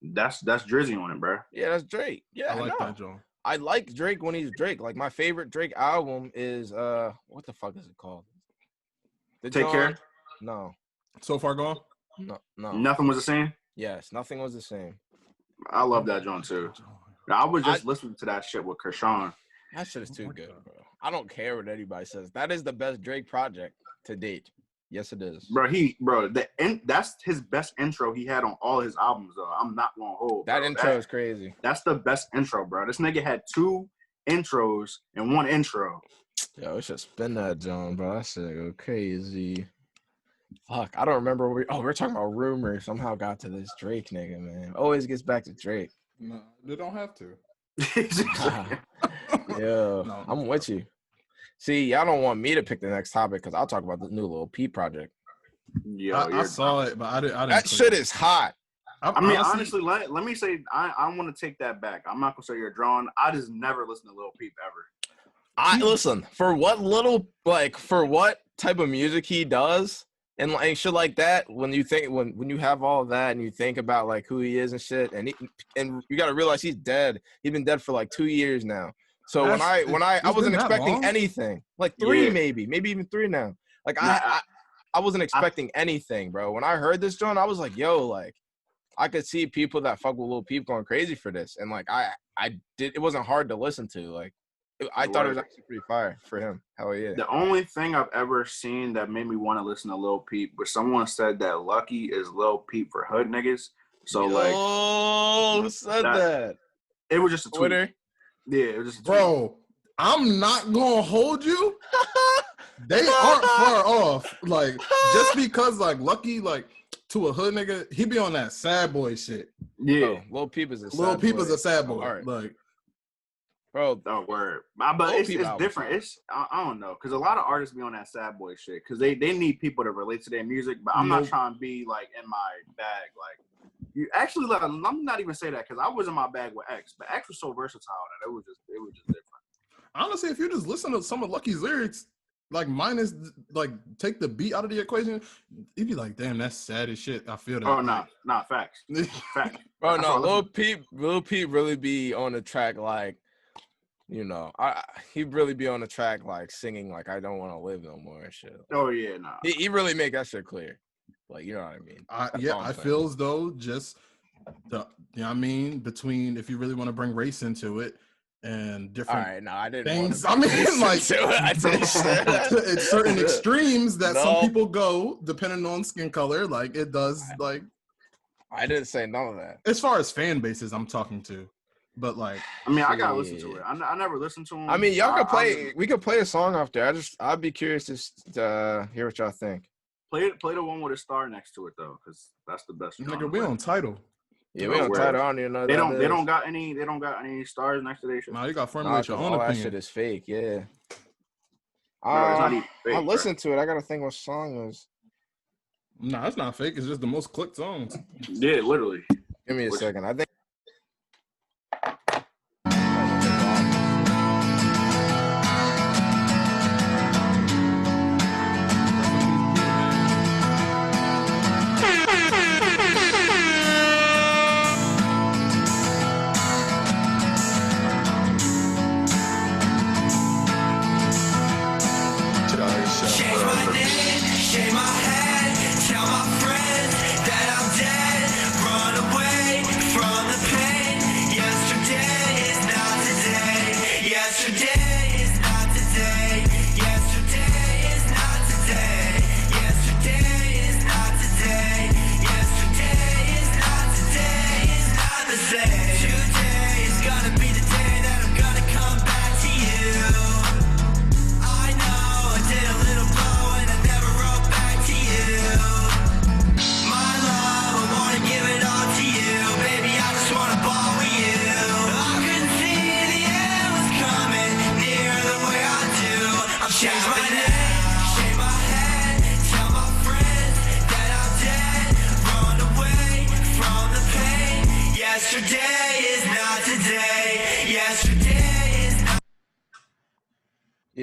That's Drizzy on it, bro. Yeah, that's Drake. Yeah, I like that joint. I like Drake when he's Drake. Like my favorite Drake album is what the fuck is it called? Take Care? No. So Far Gone? No. Nothing Was the Same? Yes, Nothing Was the Same. I love that joint too. I was just listening to that shit with Kershawn. That shit is too good, bro. I don't care what anybody says. That is the best Drake project to date. Yes, it is. Bro, that's his best intro he had on all his albums, though. I'm not gonna hold. That intro is crazy. That's the best intro, bro. This nigga had 2 intros and 1 intro. Yo, we should spin that, John, bro. That shit go crazy. Fuck, I don't remember. We're talking about rumors. Somehow got to this Drake nigga, man. Always gets back to Drake. No, they don't have to. Yeah, no. I'm with you. See, y'all don't want me to pick the next topic because I'll talk about the new Lil Peep project. Yeah, I saw it, but I didn't. That shit is hot. I mean, honestly, let me say, I want to take that back. I'm not gonna say you're drawn. I just never listened to Lil Peep ever. I listen for what type of music he does and like shit like that. When you think when you have all of that and you think about like who he is and shit, and you got to realize he's dead. He's been dead for like 2 years now. So when I wasn't expecting anything, like 3 maybe even 3 now. Like I wasn't expecting anything, bro. When I heard this joint, I was like, yo, like I could see people that fuck with Lil Peep going crazy for this, and like it wasn't hard to listen to. Like I thought it was actually pretty fire for him. Hell yeah. The only thing I've ever seen that made me want to listen to Lil Peep was someone said that Lucky is Lil Peep for hood niggas. So who said that? It was just a tweet. Twitter. Yeah, it was just a tweet. Bro, I'm not gonna hold you. They aren't far off. Like just because like Lucky like to a hood nigga, he be on that sad boy shit. Yeah, Lil Peep is a sad boy. Right. Like, bro, don't worry. But it's different. It's I don't know because a lot of artists be on that sad boy shit because they need people to relate to their music. But I'm not trying to be like in my bag. Like you actually, let me not even say that because I was in my bag with X, but X was so versatile that it was just different. Honestly, if you just listen to some of Lucky's lyrics, like minus like take the beat out of the equation, you'd be like, damn, that's sad as shit. I feel that. Oh nah, facts. Facts. Bro, no, Lil Peep really be on the track like, you know, he'd really be on the track like singing like I don't want to live no more and shit. Oh yeah, nah. He really make that shit clear. Like, you know what I mean? I feel as though just the between if you really want to bring race into it and different I didn't things. I mean, like it's certain extremes that some people go depending on skin color. Like it does. Like I didn't say none of that. As far as fan bases, I'm talking to, but like I mean, I gotta listen to it. I never listened to him. I mean, y'all could play. We could play a song off there. I'd be curious to hear what y'all think. Play the one with a star next to it though, because that's the best. Nigga, we on Tidal. Yeah, we on Tidal. I don't even know. They don't got any stars next to their shit. No, you got to formulate your own opinion. That shit is fake. Yeah. Fake, I listened to it. I gotta think what song it was. Nah, it's not fake. It's just the most clicked songs. Yeah, literally. Give me a second. I think. From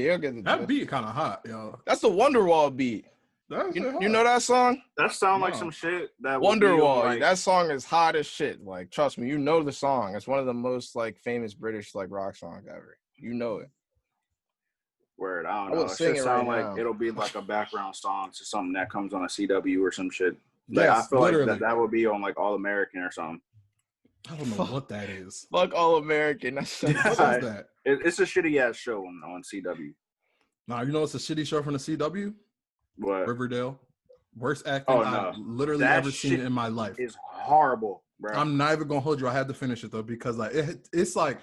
Yeah, he'll get the that beat kind of hot, yo. That's the Wonderwall beat. You know that song? That sound like some shit that Wonderwall. Like, that song is hot as shit. Like, trust me, you know the song. It's one of the most like famous British like rock songs ever. You know it. Word, I don't know. It should sound like it'll be like a background song to something that comes on a CW or some shit. Like, yes, I feel literally. Like that would be on like All American or something. I don't know what that is. Fuck All American. What is that? It's a shitty ass show on CW. Nah, you know it's a shitty show from the CW? What? Riverdale. Worst acting I've literally ever seen in my life. It's horrible, bro. I'm not even gonna hold you. I had to finish it though because like it's like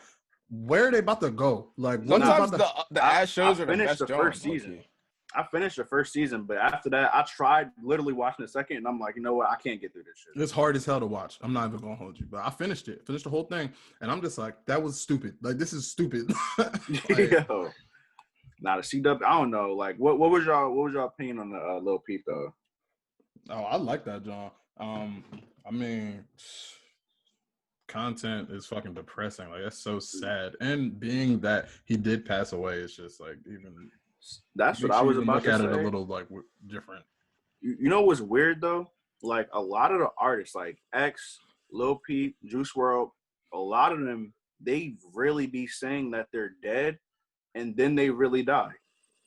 where are they about to go? Like sometimes the ass shows are the best. First season. I finished the first season, but after that, I tried literally watching the second, and I'm like, you know what? I can't get through this shit. It's hard as hell to watch. I'm not even gonna hold you, but I finished the whole thing, and I'm just like, that was stupid. Like this is stupid. Like, yo, not a CW. I don't know. Like, what was your opinion on the Lil Peep though? Oh, I like that, John. I mean, content is fucking depressing. Like, that's so sad. And being that he did pass away, it's just like even. That's what I was about to say. Look at it a little like different. You know what's weird though? Like a lot of the artists, like X, Lil Peep, Juice WRLD, a lot of them, they really be saying that they're dead, and then they really die.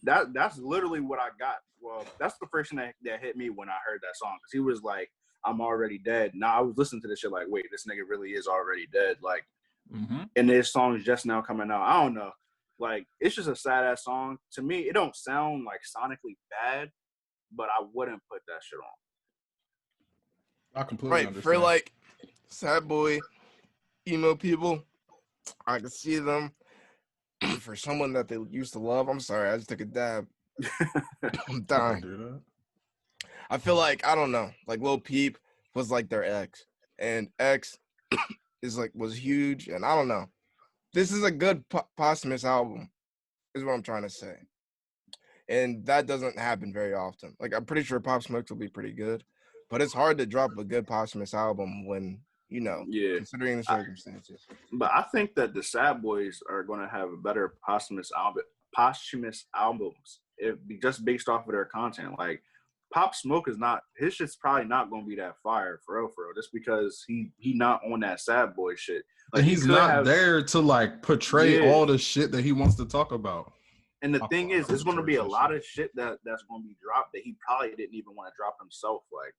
That's literally what I got. Well, that's the first thing that hit me when I heard that song, because he was like, "I'm already dead." Now I was listening to this shit like, "Wait, this nigga really is already dead." Like, and this song is just now coming out. I don't know. Like, it's just a sad ass song. To me, it don't sound like sonically bad, but I wouldn't put that shit on. I completely understand. For like sad boy, emo people, I can see them. For someone that they used to love, I'm sorry, I just took a dab. I'm dying. I feel like, I don't know, like Lil Peep was like their ex, and X was huge, and I don't know. This is a good posthumous album, is what I'm trying to say. And that doesn't happen very often. Like, I'm pretty sure Pop Smoke will be pretty good, but it's hard to drop a good posthumous album when, you know, considering the circumstances. But I think that the Sad Boys are going to have a better posthumous albums, just based off of their content. Like, Pop Smoke is not, his shit's probably not going to be that fire for real, just because he not on that sad boy shit. Like, he's not there to like portray all the shit that he wants to talk about. And the thing is, there's going to be a lot of shit that's going to be dropped that he probably didn't even want to drop himself. Like,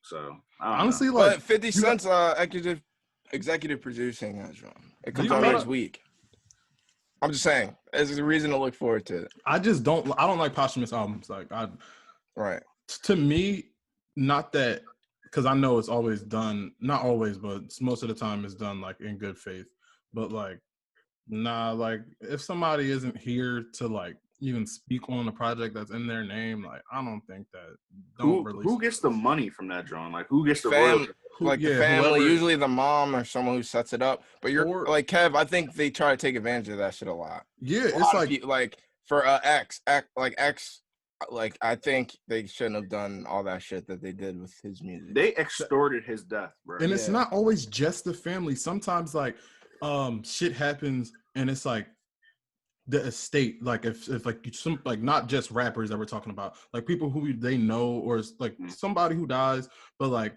so honestly, like, but 50 Cent's executive producing that drum. It comes out next week. I'm just saying, there's a reason to look forward to it. I don't like posthumous albums. Like, right. To me, not that, because I know it's always done, not always, but most of the time it's done like in good faith. But like, nah, like if somebody isn't here to like even speak on a project that's in their name, like I don't think that. Who gets the money from that, John? Like who gets the royalty? Like the family, usually the mom or someone who sets it up. But you're like Kev, I think they try to take advantage of that shit a lot. Yeah, it's like for X, like I think they shouldn't have done all that shit that they did with his music. They extorted his death, bro. And it's not always just the family. Sometimes like shit happens and it's like the estate, like if like some like not just rappers that we're talking about, like people who they know, or like somebody who dies, but like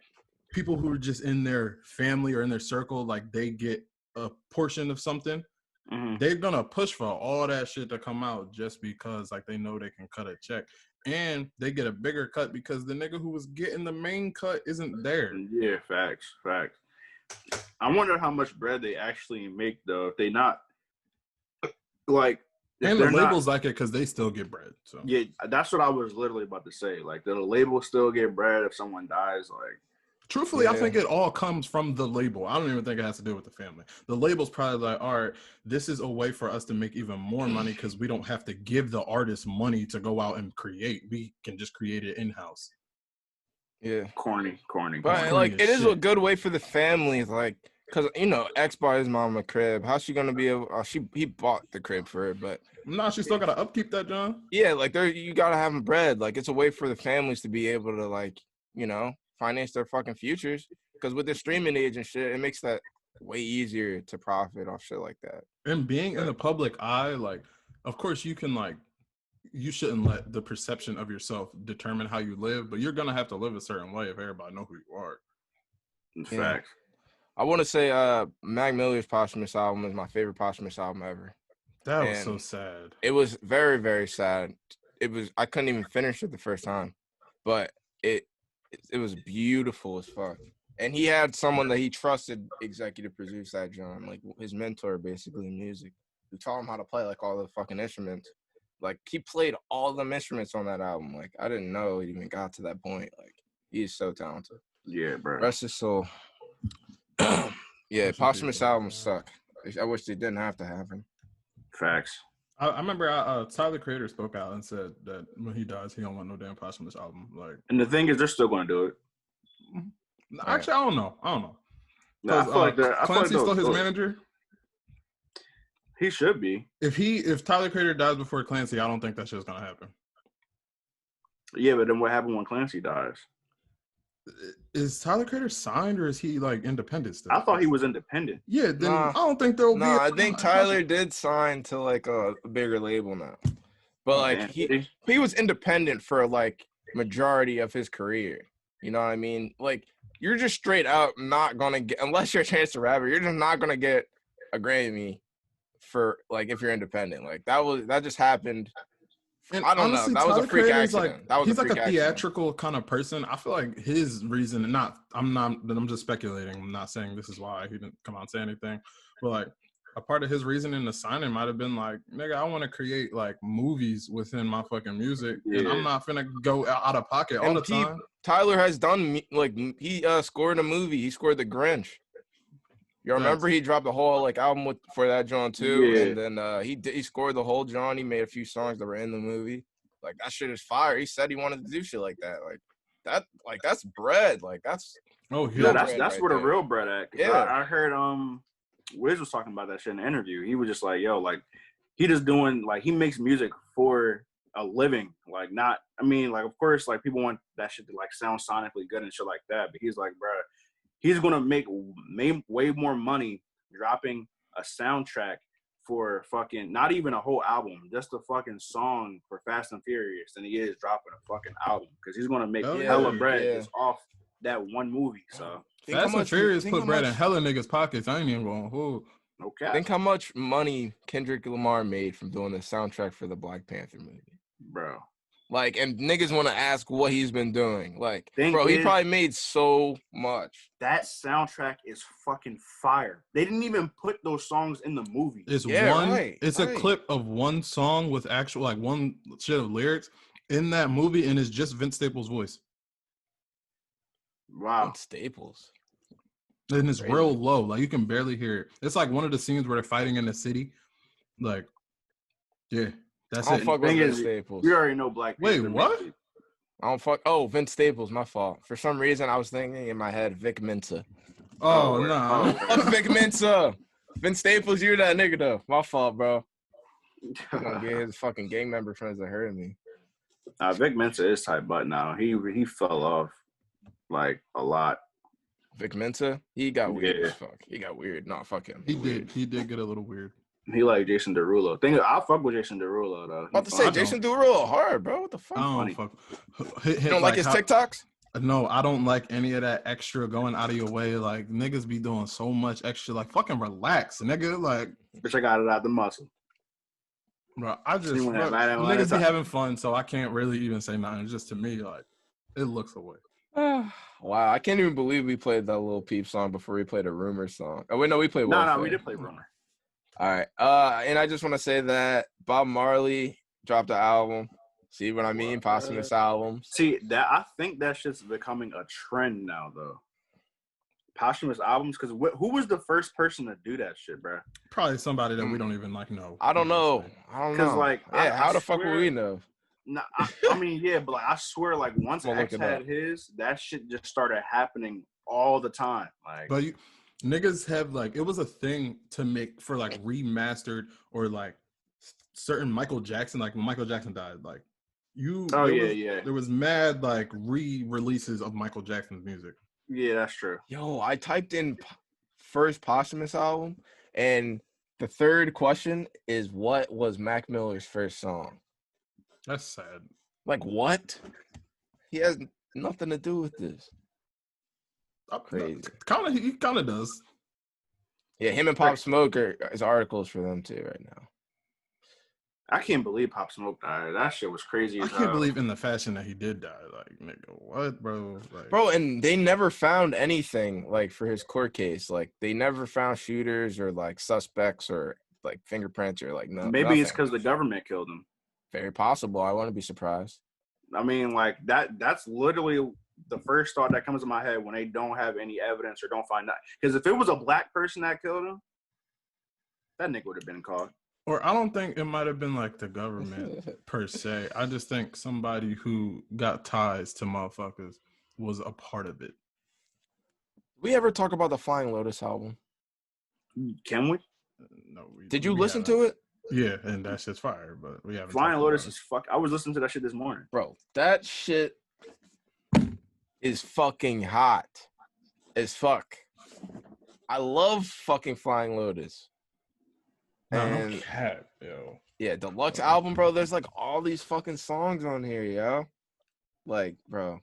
people who are just in their family or in their circle, like they get a portion of something. They're gonna push for all that shit to come out just because like they know they can cut a check, and they get a bigger cut because the nigga who was getting the main cut isn't there. Yeah, facts. I wonder how much bread they actually make though if they not like. And the labels like it because they still get bread. So yeah, that's what I was literally about to say. Like, the label still get bread if someone dies. Like, truthfully, I think it all comes from the label. I don't even think it has to do with the family. The label's probably like, all right, this is a way for us to make even more money because we don't have to give the artist money to go out and create. We can just create it in-house. Yeah. Corny. But like, it is a good way for the families, like, because, you know, X bought his mom a crib. How's she going to be able, he bought the crib for her, but. Nah, she still got to upkeep that, John. Yeah, like, you got to have them bread. Like, it's a way for the families to be able to, like, you know, finance their fucking futures, because with the streaming age and shit, it makes that way easier to profit off shit like that. And being in the public eye, like of course, you can like, you shouldn't let the perception of yourself determine how you live, but you're gonna have to live a certain way if everybody know who you are. In fact, I want to say Mac Miller's posthumous album is my favorite posthumous album ever. That was so sad. It was very, very sad. I couldn't even finish it the first time, but it was beautiful as fuck. And he had someone that he trusted executive produce that John, like his mentor basically in music, who taught him how to play like all the fucking instruments. Like he played all them instruments on that album. Like I didn't know he even got to that point. Like he is so talented. Yeah, bro. Rest his soul. Yeah, posthumous albums suck. I wish they didn't have to have him. Facts. I remember Tyler the Creator spoke out and said that when he dies, he don't want no damn posthumous album. Like, and the thing is, they're still going to do it. Actually, I don't know. No, I feel like Clancy's still his manager. He should be. If Tyler the Creator dies before Clancy, I don't think that shit's gonna happen. Yeah, but then what happened when Clancy dies? Is Tyler the Creator signed or is he like independent still? I thought he was independent. Yeah, then I don't think there'll be. I think Tyler did sign to like a bigger label now, but like he was independent for like majority of his career. You know what I mean? Like you're just straight out not gonna get, unless you're a Chance the Rapper, you're just not gonna get a Grammy for like if you're independent. Like that just happened. And I don't know. That was a freak accident. He's like a theatrical kind of person. I feel like his reason, I'm just speculating. I'm not saying this is why he didn't come out and say anything, but like a part of his reason in the signing might have been like, nigga, I want to create like movies within my fucking music, and I'm not finna go out of pocket all the time. Tyler has done like he scored a movie. He scored The Grinch. You remember he dropped the whole like album for that John too, and then he scored the whole John. He made a few songs that were in the movie. Like that shit is fire. He said he wanted to do shit like that. Like that's bread. Like that's that's where the real bread at. Yeah, I heard Wiz was talking about that shit in the interview. He was just like, yo, like he just doing like he makes music for a living. Like not, I mean, like of course, like people want that shit to like sound sonically good and shit like that. But he's like, bro. He's gonna make way more money dropping a soundtrack for fucking not even a whole album, just a fucking song for Fast and Furious than he is dropping a fucking album because he's gonna make hella bread just off that one movie. So Fast and Furious put bread in hella niggas' pockets. I ain't even going. Who? Okay. Think how much money Kendrick Lamar made from doing the soundtrack for the Black Panther movie, bro. Like, and niggas want to ask what he's been doing. Like, bro, he probably made so much. That soundtrack is fucking fire. They didn't even put those songs in the movie. It's a clip of one song with actual, like, one shit of lyrics in that movie, and it's just Vince Staples' voice. Wow. Vince Staples. And it's real low. Like, you can barely hear it. It's like one of the scenes where they're fighting in the city. Like, yeah. That's I don't fuck with Vince Staples. You already know Black Panther. Wait, what? I don't fuck. Oh, Vince Staples, my fault. For some reason, I was thinking in my head Vic Mensa. Oh, no. Fuck Vic Mensa. Vince Staples, you're that nigga though. My fault, bro. I'm gonna get his fucking gang member friends that heard me. Vic Mensa is tight, but now he fell off like a lot. Vic Mensa, he got weird as fuck. He got weird. No, fuck him. He did get a little weird. He like Jason Derulo. I fuck with Jason Derulo though. About to say Jason Derulo hard, bro. What the fuck? I don't fuck. You don't like his TikToks? No, I don't like any of that extra going out of your way. Like niggas be doing so much extra. Like fucking relax, nigga. Like bitch, I got it out the muscle. Bro, niggas be having fun, so I can't really even say nothing. It's just to me, like it looks away. Wow, I can't even believe we played that Lil Peep song before we played a Rumor song. Oh wait, no, we played. No, we did play Rumor. All right. And I just want to say that Bob Marley dropped an album. See what I mean? Posthumous albums. See, I think that shit's becoming a trend now, though. Posthumous albums, because who was the first person to do that shit, bro? Probably somebody that we don't even like know. I don't know. Because like, how the fuck would we know? Nah, I mean, yeah, but like, I swear, like once X had his, that shit just started happening all the time. Like, but niggas have like it was a thing to make for like remastered or like certain Michael Jackson, like when Michael Jackson died, like there was mad like re-releases of Michael Jackson's music. Yeah, that's true. Yo, I typed in first posthumous album and The third question is, what was Mac Miller's first song? That's sad. Like, what? He has nothing to do with this. Crazy. He kind of does. Yeah, him and Pop Smoke is articles for them too right now. I can't believe Pop Smoke died. That shit was crazy. I can't believe in the fashion that he did die. Like, nigga, what, bro? Like, bro, and they never found anything like for his court case. Like, they never found shooters or like suspects or like fingerprints or like Maybe nothing. It's because the government killed him. Very possible. I wouldn't be surprised. I mean, like that's literally the first thought that comes to my head when they don't have any evidence or don't find out. Because if it was a black person that killed him, that nigga would have been caught. Or I don't think it might have been like the government per se. I just think somebody who got ties to motherfuckers was a part of it. We ever talk about the Flying Lotus album? Can we? No. Did you listen to it? Yeah, and that shit's fire, but we haven't. Flying Lotus is fuck. I was listening to that shit this morning. Bro, that shit is fucking hot as fuck. I love fucking Flying Lotus. And no cap, yo. Yeah, deluxe album, bro. There's like all these fucking songs on here, yo. Like, bro,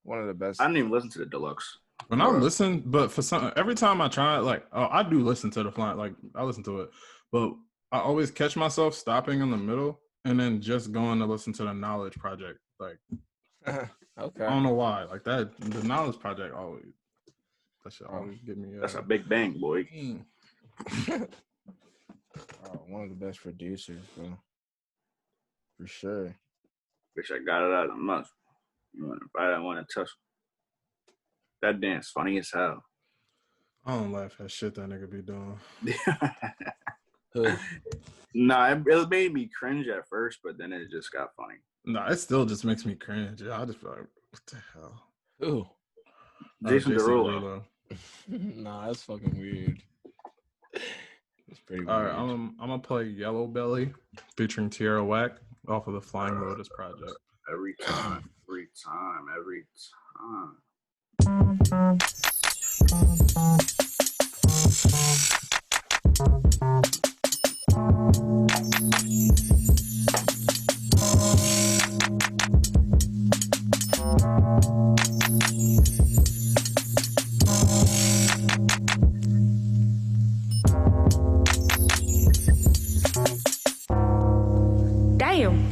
one of the best. I didn't even listen to the deluxe. When I listen, but for some, every time I try it, like, I do listen to the Flying, like, I listen to it, but I always catch myself stopping in the middle and then just going to listen to the Knowledge Project. Like, okay. I don't know why. Like that, the Knowledge Project always, that should always get me. That's a big bang, boy. One of the best producers, bro. For sure. Wish I got it out of the mouth. I don't want to touch. That dance funny as hell. I don't laugh at shit that nigga be doing. Nah, it made me cringe at first, but then it just got funny. Nah, it still just makes me cringe. I just feel like, what the hell? Who? Jason Derulo. Nah, that's fucking weird. It's pretty weird. All right, I'm gonna play Yellow Belly featuring Tierra Whack off of the Flying Lotus project. Every time. Damn.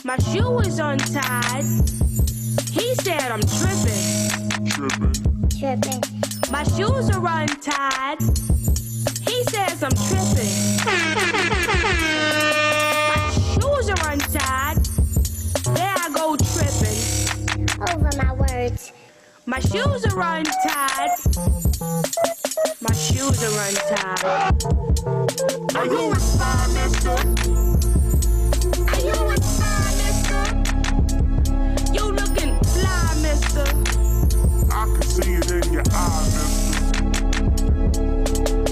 My shoe is untied. He said I'm tripping. My shoes are untied. He says I'm tripping. My shoes are untied. There I go tripping. Over my words. My shoes are untied. My shoes are untied. Are you a spy, mister? Are you a spy, mister? You looking fly, mister. I can see it in your eyes, mister.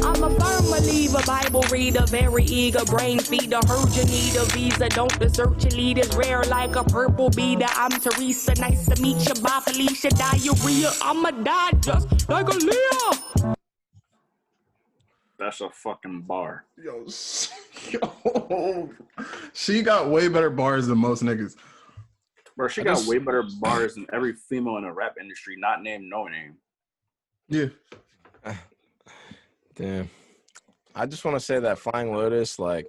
I'm a firm believer, Bible reader, very eager, brain feeder, heard you need a visa, don't desert your leaders, rare like a purple beater. I'm Teresa, nice to meet you, bye Felicia, diarrhea, I'ma die just like a Leah. That's a fucking bar. Yo, she got way better bars than most niggas. Bro, she got way better bars than every female in the rap industry, not named no name. Yeah. Damn. I just want to say that Flying Lotus, like,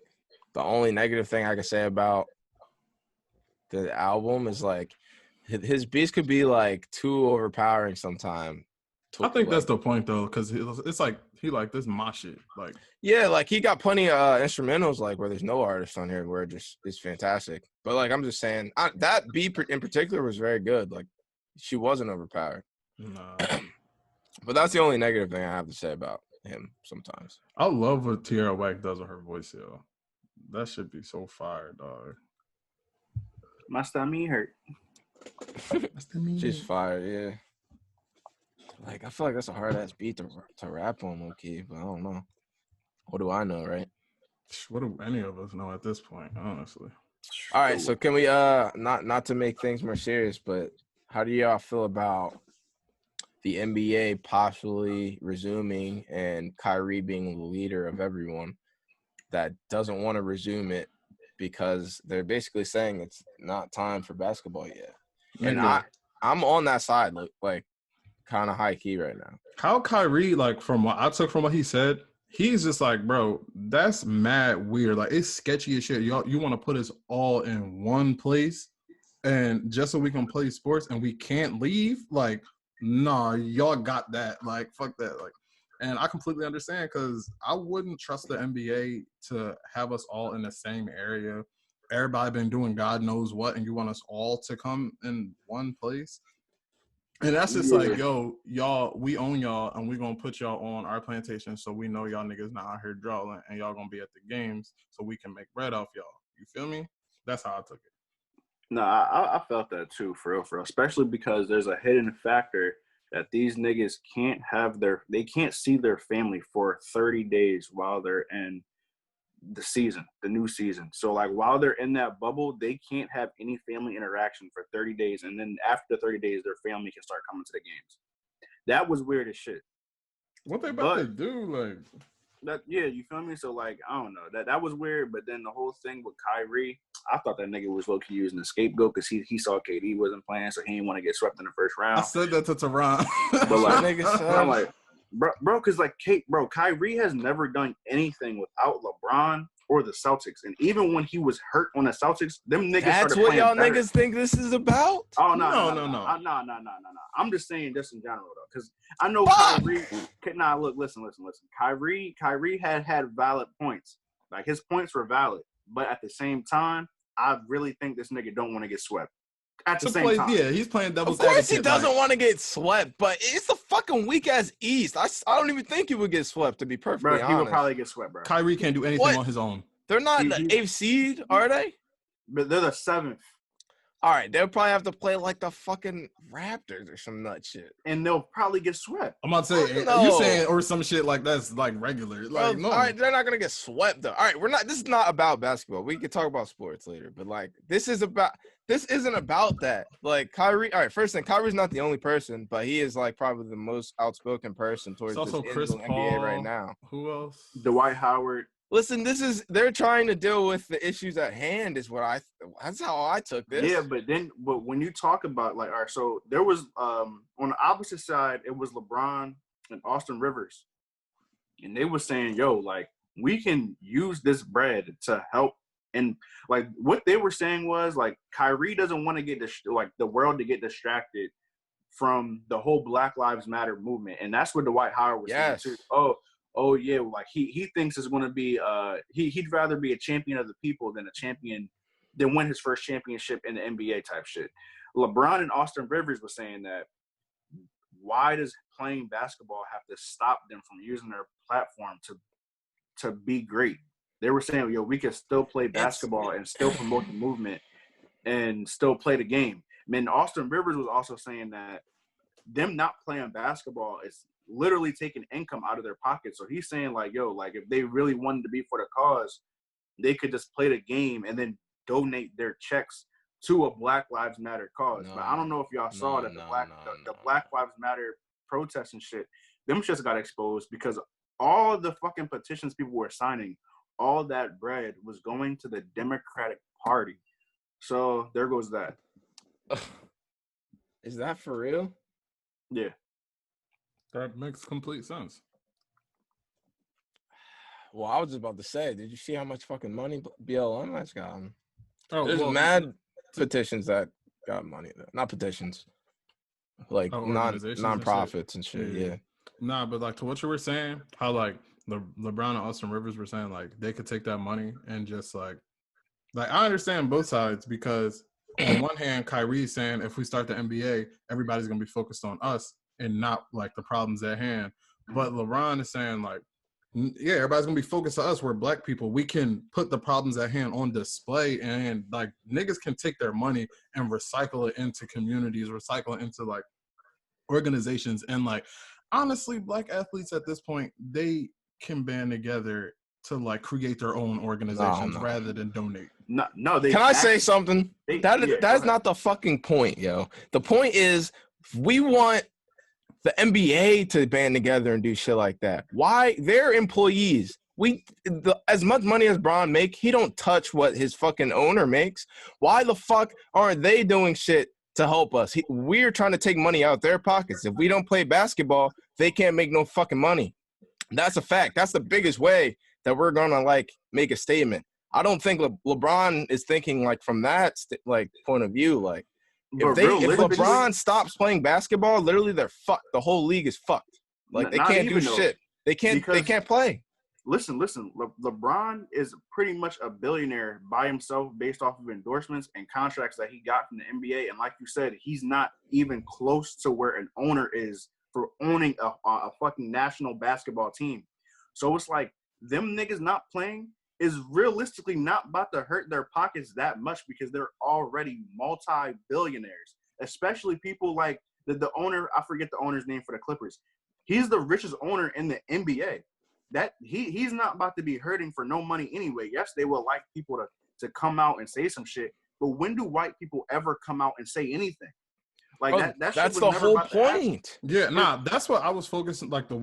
the only negative thing I can say about the album is, like, his beats could be, like, too overpowering sometime. I think that's the point, though, because it's like, he like, this my shit. Like, yeah, like, he got plenty of instrumentals, like, where there's no artist on here where it just is fantastic. But, like, I'm just saying, that beat in particular was very good. Like, she wasn't overpowered. Nah. But that's the only negative thing I have to say about him sometimes. I love what Tierra Whack does with her voice, yo. That should be so fire, dog. My stomach hurt. She's fire, yeah. Like, I feel like that's a hard ass beat to rap on, low-key, but I don't know. What do I know, right? What do any of us know at this point, honestly? All right, so can we not to make things more serious, but how do y'all feel about the NBA possibly resuming and Kyrie being the leader of everyone that doesn't want to resume it because they're basically saying it's not time for basketball yet? And I'm on that side, like kind of high key right now. How Kyrie, like from what I took from what he said, he's just like, bro, that's mad weird. Like, it's sketchy as shit. You want to put us all in one place and just so we can play sports and we can't leave? Like, nah, y'all got that. Like, fuck that. Like, and I completely understand because I wouldn't trust the NBA to have us all in the same area. Everybody been doing God knows what, and you want us all to come in one place? And that's just like, yo, y'all, we own y'all, and we're going to put y'all on our plantation so we know y'all niggas not out here drawing, and y'all going to be at the games so we can make bread off y'all. You feel me? That's how I took it. No, I felt that too, for real, especially because there's a hidden factor that these niggas they can't see their family for 30 days while they're in the new season. So, like, while they're in that bubble, they can't have any family interaction for 30 days. And then after the 30 days, their family can start coming to the games. That was weird as shit. What they about to do? Like, that, yeah, you feel me? So, like, I don't know. That was weird. But then the whole thing with Kyrie, I thought that nigga was low-key using the scapegoat because he saw KD wasn't playing, so he didn't want to get swept in the first round. I said that to Teron. But, like, I'm like, bro, because, like, Kyrie has never done anything without LeBron or the Celtics. And even when he was hurt on the Celtics, them niggas That's started what playing y'all better. niggas think this is about? Oh, no. I'm just saying this in general, though, because I know Kyrie. Nah, look, listen. Kyrie had valid points. Like, his points were valid. But at the same time, I really think this nigga don't want to get swept. At the same time. Yeah, he's playing devil's advocate. Of course he doesn't want to get swept, but it's a fucking weak-ass East. I don't even think he would get swept, to be perfectly honest. He would probably get swept, bro. Kyrie can't do anything on his own. They're not the 8th seed, are they? But they're the 7th. All right, they'll probably have to play like the fucking Raptors or some nut shit. And they'll probably get swept. I'm about to say, are you saying or some shit like that's like regular? Like, no. All right, they're not going to get swept, though. All right, this is not about basketball. We can talk about sports later. But, like, this isn't about that. Like, Kyrie, all right, first thing, Kyrie's not the only person, but he is, like, probably the most outspoken person towards this NBA right now. Who else? Dwight Howard. Listen, they're trying to deal with the issues at hand is that's how I took this. Yeah, but when you talk about, like, all right, so there was, on the opposite side, it was LeBron and Austin Rivers. And they were saying, yo, like, we can use this bread to help. And, like, what they were saying was, like, Kyrie doesn't want to get the world to get distracted from the whole Black Lives Matter movement. And that's what Dwight Howard was saying, too. Oh yeah, like he thinks it's going to be he'd rather be a champion of the people than win his first championship in the NBA type shit. LeBron and Austin Rivers were saying that why does playing basketball have to stop them from using their platform to be great? They were saying, yo, we can still play basketball and still promote the movement and still play the game. And then Austin Rivers was also saying that them not playing basketball is literally taking income out of their pocket. So he's saying, like, yo, like, if they really wanted to be for the cause, they could just play the game and then donate their checks to a Black Lives Matter cause. But I don't know if y'all saw that the Black Lives Matter protests and shit, them shits got exposed because all the fucking petitions people were signing, all that bread was going to the Democratic Party. So there goes that. Is that for real? Yeah. That makes complete sense. Well, I was just about to say, did you see how much fucking money BLM has gotten? Oh, there's mad petitions that got money. Not petitions, like non-profits and shit. Yeah. Nah, but like to what you were saying, how like LeBron and Austin Rivers were saying, like they could take that money and just like I understand both sides because on one hand, Kyrie's saying if we start the NBA, everybody's gonna be focused on us. and not like the problems at hand. But LeBron is saying like, yeah, everybody's gonna be focused on us. We're black people. We can put the problems at hand on display, and like niggas can take their money and recycle it into communities, recycle it into like organizations. And like honestly, black athletes at this point, they can band together to like create their own organizations rather than donate. No. Can I say something? That's not the fucking point, yo. The point is we want the NBA to band together and do shit like that. Why? They're employees. As much money as Bron make, he don't touch what his fucking owner makes. Why the fuck aren't they doing shit to help us? We're trying to take money out their pockets. If we don't play basketball, they can't make no fucking money. That's a fact. That's the biggest way that we're gonna like make a statement. I don't think LeBron is thinking like from that point of view. Like if LeBron stops playing basketball, literally they're fucked. The whole league is fucked. Like they can't do shit. They can't play. Listen. LeBron is pretty much a billionaire by himself based off of endorsements and contracts that he got from the NBA. And like you said, he's not even close to where an owner is for owning a fucking national basketball team. So it's like them niggas not playing is realistically not about to hurt their pockets that much because they're already multi-billionaires, especially people like the owner. I forget the owner's name for the Clippers. He's the richest owner in the NBA. That he's not about to be hurting for no money anyway. Yes, they will like people to come out and say some shit, but when do white people ever come out and say anything? Like that's the whole point. Yeah, that's what I was focusing. Like the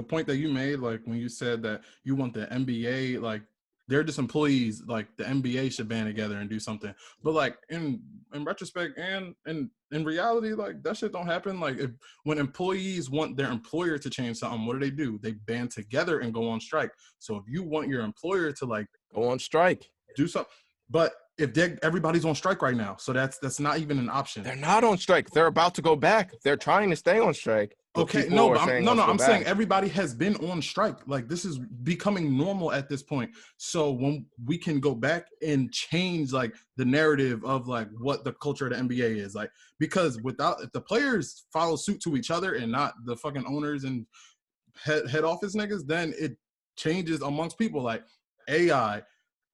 point that you made, like when you said that you want the NBA, like they're just employees. Like the NBA should band together and do something. But like in retrospect and in reality, like that shit don't happen. Like when employees want their employer to change something, what do? They band together and go on strike. So if you want your employer to like go on strike, do something, but if everybody's on strike right now, so that's not even an option. They're not on strike. They're about to go back. They're trying to stay on strike. Okay, I'm saying everybody has been on strike. Like this is becoming normal at this point. So when we can go back and change like the narrative of like what the culture of the NBA is like, because if the players follow suit to each other and not the fucking owners and head office niggas, then it changes amongst people. Like AI.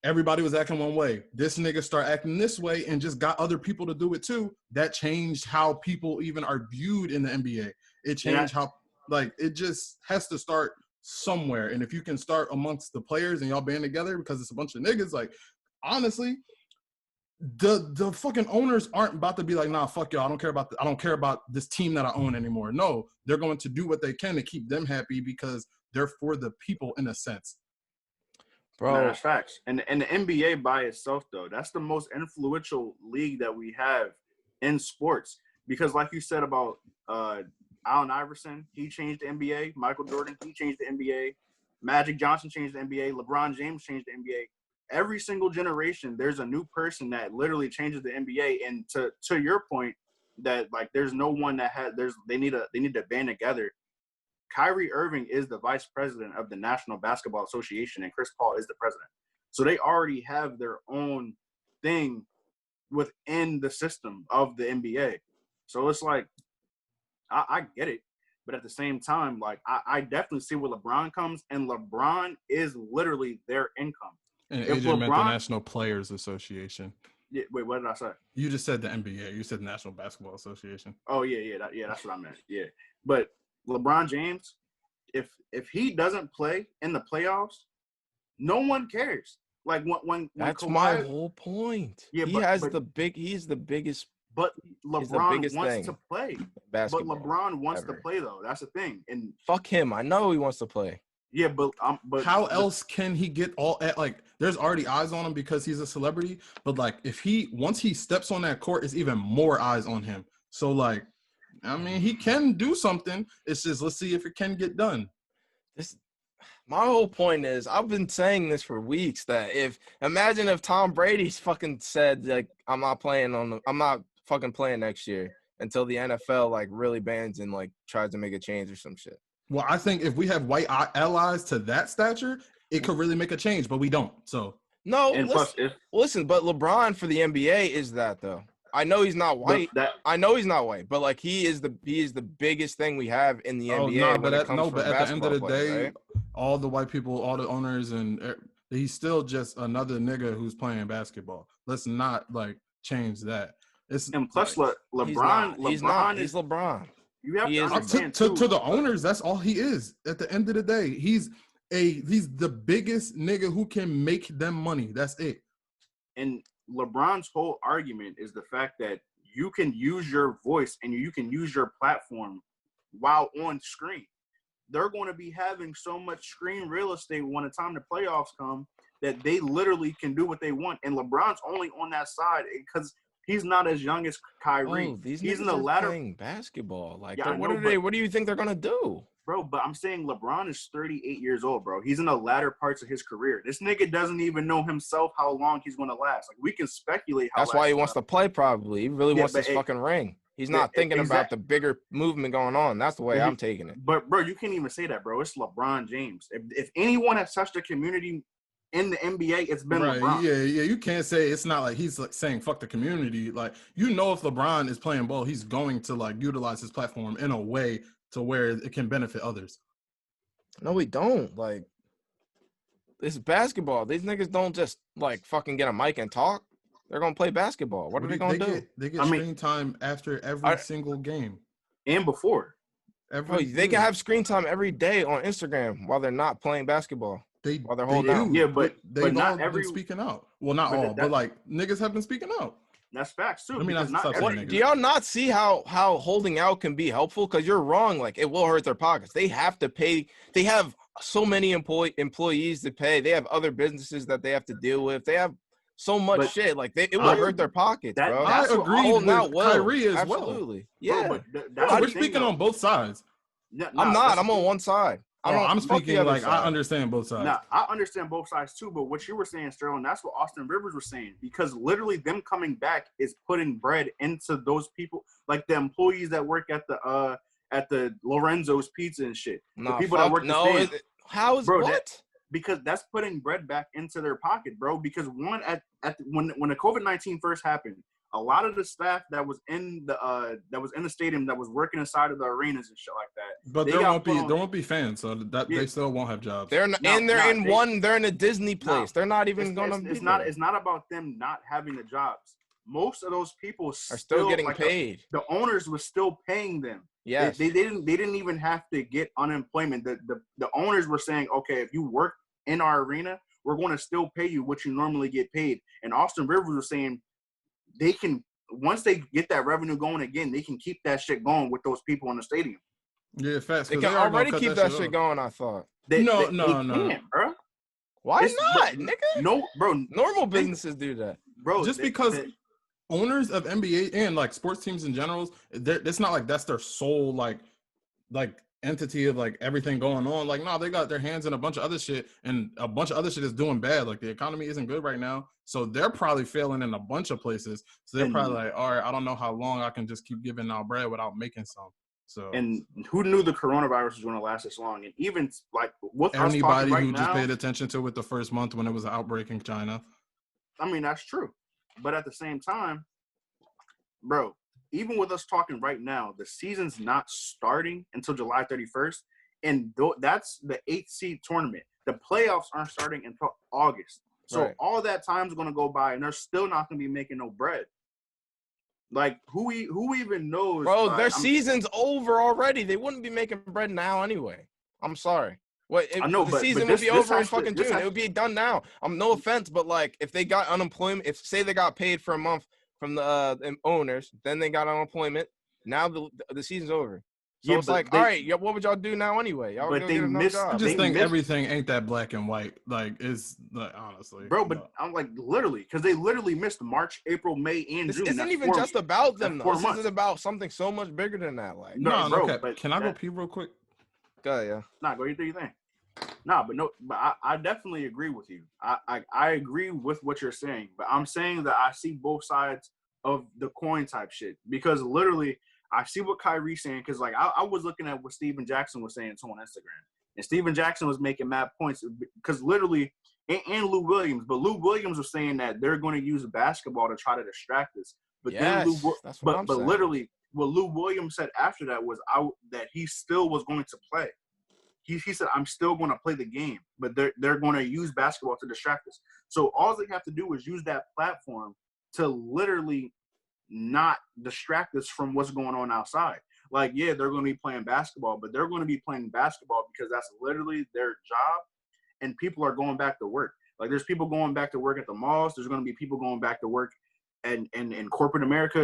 Everybody was acting one way. This nigga start acting this way and just got other people to do it too. That changed how people even are viewed in the NBA. It changed how, like, it just has to start somewhere. And if you can start amongst the players and y'all band together because it's a bunch of niggas, like, honestly, the fucking owners aren't about to be like, nah, fuck y'all. I don't care about this team that I own anymore. No, they're going to do what they can to keep them happy because they're for the people in a sense. Bro, no, that's facts. And the NBA by itself, though, that's the most influential league that we have in sports. Because like you said about Allen Iverson, he changed the NBA. Michael Jordan, he changed the NBA. Magic Johnson changed the NBA. LeBron James changed the NBA. Every single generation, there's a new person that literally changes the NBA. And to your point, that like there's no one that they need to band together. Kyrie Irving is the vice president of the National Basketball Association, and Chris Paul is the president. So they already have their own thing within the system of the NBA. So it's like, I get it. But at the same time, like, I definitely see where LeBron comes, and LeBron is literally their income. And AJ meant the National Players Association. Yeah, wait, what did I say? You just said the NBA. You said the National Basketball Association. Oh, yeah, that's what I meant. Yeah. But LeBron James, if he doesn't play in the playoffs, no one cares. Like when that's Kawhi, my whole point. Yeah, he's the biggest. But LeBron wants to play. Basketball, but LeBron wants to play though. That's the thing. And fuck him. I know he wants to play. Yeah, but how else can he get all at like? There's already eyes on him because he's a celebrity. But like, once he steps on that court, it's even more eyes on him. So like. I mean, he can do something. It's just let's see if it can get done. My whole point is, I've been saying this for weeks that imagine if Tom Brady's fucking said like I'm not fucking playing next year until the NFL like really bans and like tries to make a change or some shit. Well, I think if we have white allies to that stature, it could really make a change, but we don't. So no, listen, but LeBron for the NBA is that though. I know he's not white. I know he's not white, but like he is the biggest thing we have in the NBA. No, but at the end of the day, right? All the white people, all the owners, and he's still just another nigga who's playing basketball. Let's not like change that. And plus, like, LeBron, he's LeBron. You have to understand to the owners, that's all he is. At the end of the day, he's the biggest nigga who can make them money. That's it. And LeBron's whole argument is the fact that you can use your voice and you can use your platform while on screen. They're going to be having so much screen real estate when the time the playoffs come that they literally can do what they want. And LeBron's only on that side because he's not as young as Kyrie. Oh, he's in the latter playing basketball. Like, yeah, what do you think they're gonna do, bro? But I'm saying LeBron is 38 years old, bro. He's in the latter parts of his career. This nigga doesn't even know himself how long he's gonna last. Like, we can speculate how. That's why he wants to play. Probably he really wants this fucking ring. He's not thinking about the bigger movement going on. That's the way I'm taking it. But bro, you can't even say that, bro. It's LeBron James. If anyone has touched the community in the NBA, it's been LeBron. Yeah. You can't say it's not like he's like saying fuck the community. Like, you know, if LeBron is playing ball, he's going to like utilize his platform in a way to where it can benefit others. No, we don't. Like, it's basketball. These niggas don't just like fucking get a mic and talk. They're gonna play basketball. What are they gonna do? They get screen time after every single game and before. They can have screen time every day on Instagram while they're not playing basketball. While they're holding out. Yeah, but not every speaking out. Well, not all, but like niggas have been speaking out. That's facts too. I mean, do y'all not see how holding out can be helpful? Because you're wrong. Like, it will hurt their pockets. They have to pay. They have so many employees to pay. They have other businesses that they have to deal with. They have so much shit. Like, it will hurt their pockets, bro. I agree with Kyrie as well. Absolutely. Yeah. Bro, we're speaking on both sides. I'm not. I'm on one side. I'm speaking like side. I understand both sides. Nah, I understand both sides too, but what you were saying, Sterling, that's what Austin Rivers was saying. Because literally them coming back is putting bread into those people, like the employees that work at the Lorenzo's Pizza and shit. The people that work how is bro, what? Because that's putting bread back into their pocket, bro. Because when the COVID-19 first happened, a lot of the staff that was in the stadium that was working inside of the arenas and shit like that. But there won't be fans, so they still won't have jobs. They're in a Disney place. They're not even gonna. It's not about them not having the jobs. Most of those people are still getting paid. The owners were still paying them. Yes. They didn't even have to get unemployment. The owners were saying, okay, if you work in our arena, we're going to still pay you what you normally get paid. And Austin Rivers was saying, they can, once they get that revenue going again, they can keep that shit going with those people in the stadium. Yeah, fast. They can already keep that shit going, I thought. No. Can't, bro. Why not, nigga? No, bro. Normal businesses do that. Bro, just because owners of NBA and like sports teams in general, it's not like that's their sole like entity of like everything going on. Like, no, they got their hands in a bunch of other shit, and a bunch of other shit is doing bad. Like, the economy isn't good right now, so they're probably failing in a bunch of places. So they're probably like, all right, I don't know how long I can just keep giving out bread without making some. So, and who knew the coronavirus was going to last this long? And even like with anybody us who now, just paid attention to it the first month when it was an outbreak in China. I mean, that's true, but at the same time, bro, even with us talking right now, the season's not starting until July 31st. And that's the 8th seed tournament. The playoffs aren't starting until August. So all that time's going to go by, and they're still not going to be making no bread. Like, who even knows? Bro, their season's over already. They wouldn't be making bread now anyway. I'm sorry. I know, the season would be over in fucking June. It would be done now. No offense, but like, if they got unemployment, say they got paid for a month from the owners, then they got unemployment. Now the season's over. So it's like, all right, what would y'all do now anyway? Y'all but they missed. I just think everything ain't that black and white. Like, it's like, honestly, bro. But I'm like, literally, because they literally missed March, April, May, and June. This isn't even just about them, though. This is about something so much bigger than that. Like, no, bro. Okay. But can I go pee real quick? Go ahead, yeah. Nah, go do your thing. Nah, but I definitely agree with you. I agree with what you're saying, but I'm saying that I see both sides of the coin type shit, because literally I see what Kyrie's saying, because like I was looking at what Steven Jackson was saying too on Instagram, and Steven Jackson was making mad points because literally, and Lou Williams, but Lou Williams was saying that they're going to use basketball to try to distract us. But yes, then that's what I'm saying. But literally, what Lou Williams said after that was that he still was going to play. He said, I'm still going to play the game, but they're going to use basketball to distract us. So all they have to do is use that platform to literally not distract us from what's going on outside. Like, yeah, they're going to be playing basketball, but they're going to be playing basketball because that's literally their job, and people are going back to work. Like, there's people going back to work at the malls. There's going to be people going back to work and in corporate America.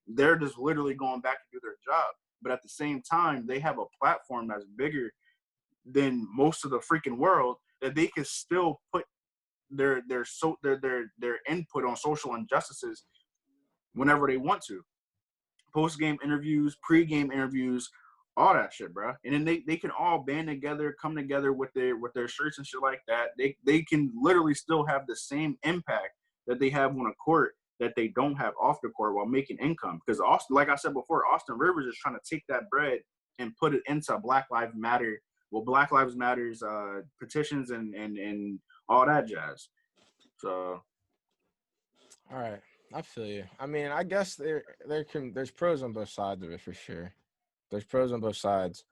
They're just literally going back to do their job. But at the same time, they have a platform that's bigger than most of the freaking world, that they can still put their input on social injustices whenever they want to. Post-game interviews, pre-game interviews, all that shit, bro. And then they can all band together, come together with their shirts and shit like that. They can literally still have the same impact that they have on a court that they don't have off the court while making income. Because Austin, like I said before, Austin Rivers is trying to take that bread and put it into Black Lives Matter. Well, Black Lives Matters petitions and all that jazz. So, all right, I feel you. I mean, I guess there's pros on both sides of it for sure. There's pros on both sides,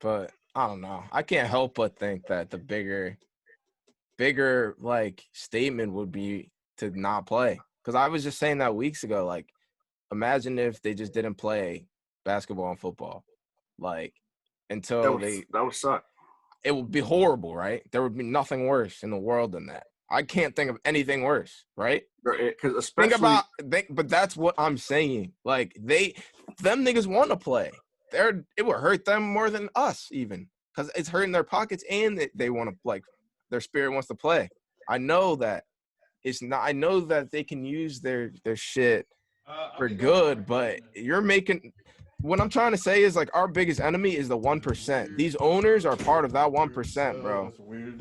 but I don't know. I can't help but think that the bigger like statement would be to not play. Because I was just saying that weeks ago. Like, imagine if they just didn't play basketball and football, like. Until that would suck. It would be horrible, right? There would be nothing worse in the world than that. I can't think of anything worse, right? Because but that's what I'm saying. Like them niggas want to play. It would hurt them more than us even, because it's hurting their pockets and they want to, like, their spirit wants to play. I know that it's not. I know that they can use their shit for good, but you're making. What I'm trying to say is, like, our biggest enemy is the 1%. These owners are part of that 1%, bro.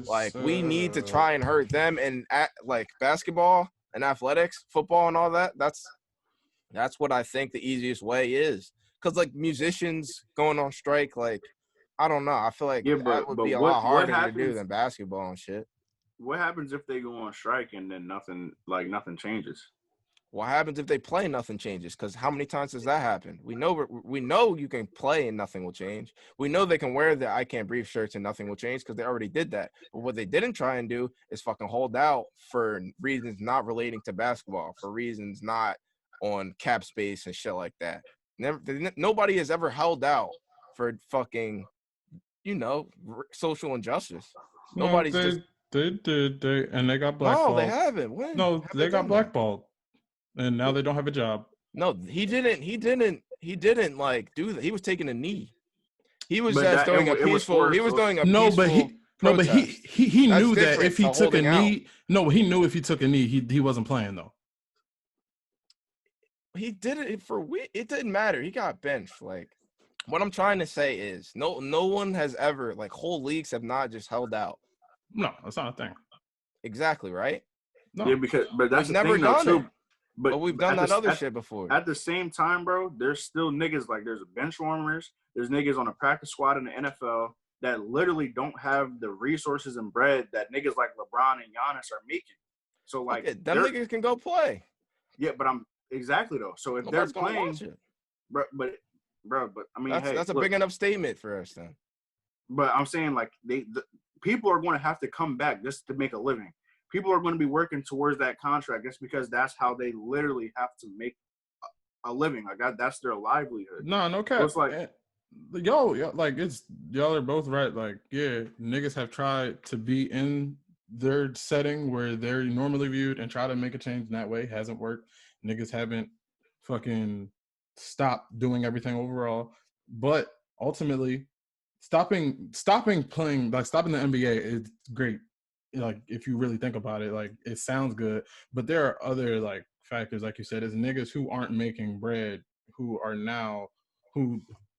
Like, we need to try and hurt them. And like basketball and athletics, football and all that, that's what I think the easiest way is. Because, like, musicians going on strike, like, I don't know. I feel like that would be a lot harder to do than basketball and shit. What happens if they go on strike and then nothing changes? What happens if they play and nothing changes? Because how many times does that happen? We know you can play and nothing will change. We know they can wear the I Can't Breathe shirts and nothing will change because they already did that. But what they didn't try and do is fucking hold out for reasons not relating to basketball, for reasons not on cap space and shit like that. Nobody has ever held out for fucking, social injustice. Nobody's just. They did, and they got blackballed. No, they haven't. When? No, they got blackballed. And now they don't have a job. No, he didn't like do that. He was taking a knee. He was just doing a peaceful. He was doing a peaceful. But he knew that if he took a knee. No, he knew if he took a knee, he wasn't playing though. He did it for it didn't matter. He got benched. Like, what I'm trying to say is no one has ever, like, whole leagues have not just held out. No, that's not a thing. Exactly, right? No. Yeah, but that's never done too. It. But we've done that other shit before. At the same time, bro, there's still niggas, like, there's bench warmers, there's niggas on a practice squad in the NFL that literally don't have the resources and bread that niggas like LeBron and Giannis are making. So, like, them niggas can go play. Yeah, but exactly though. So if they're playing, but I mean, that's a big enough statement for us then. But I'm saying, like, the people are going to have to come back just to make a living. People are going to be working towards that contract just because that's how they literally have to make a living. Like, that's their livelihood. No cap. So it's like, y'all are both right. Like, yeah, niggas have tried to be in their setting where they're normally viewed and try to make a change in that way. Hasn't worked. Niggas haven't fucking stopped doing everything overall. But ultimately, stopping playing, like, stopping the NBA is great. Like, if you really think about it, like, it sounds good, but there are other, like, factors, like you said, is niggas who aren't making bread, who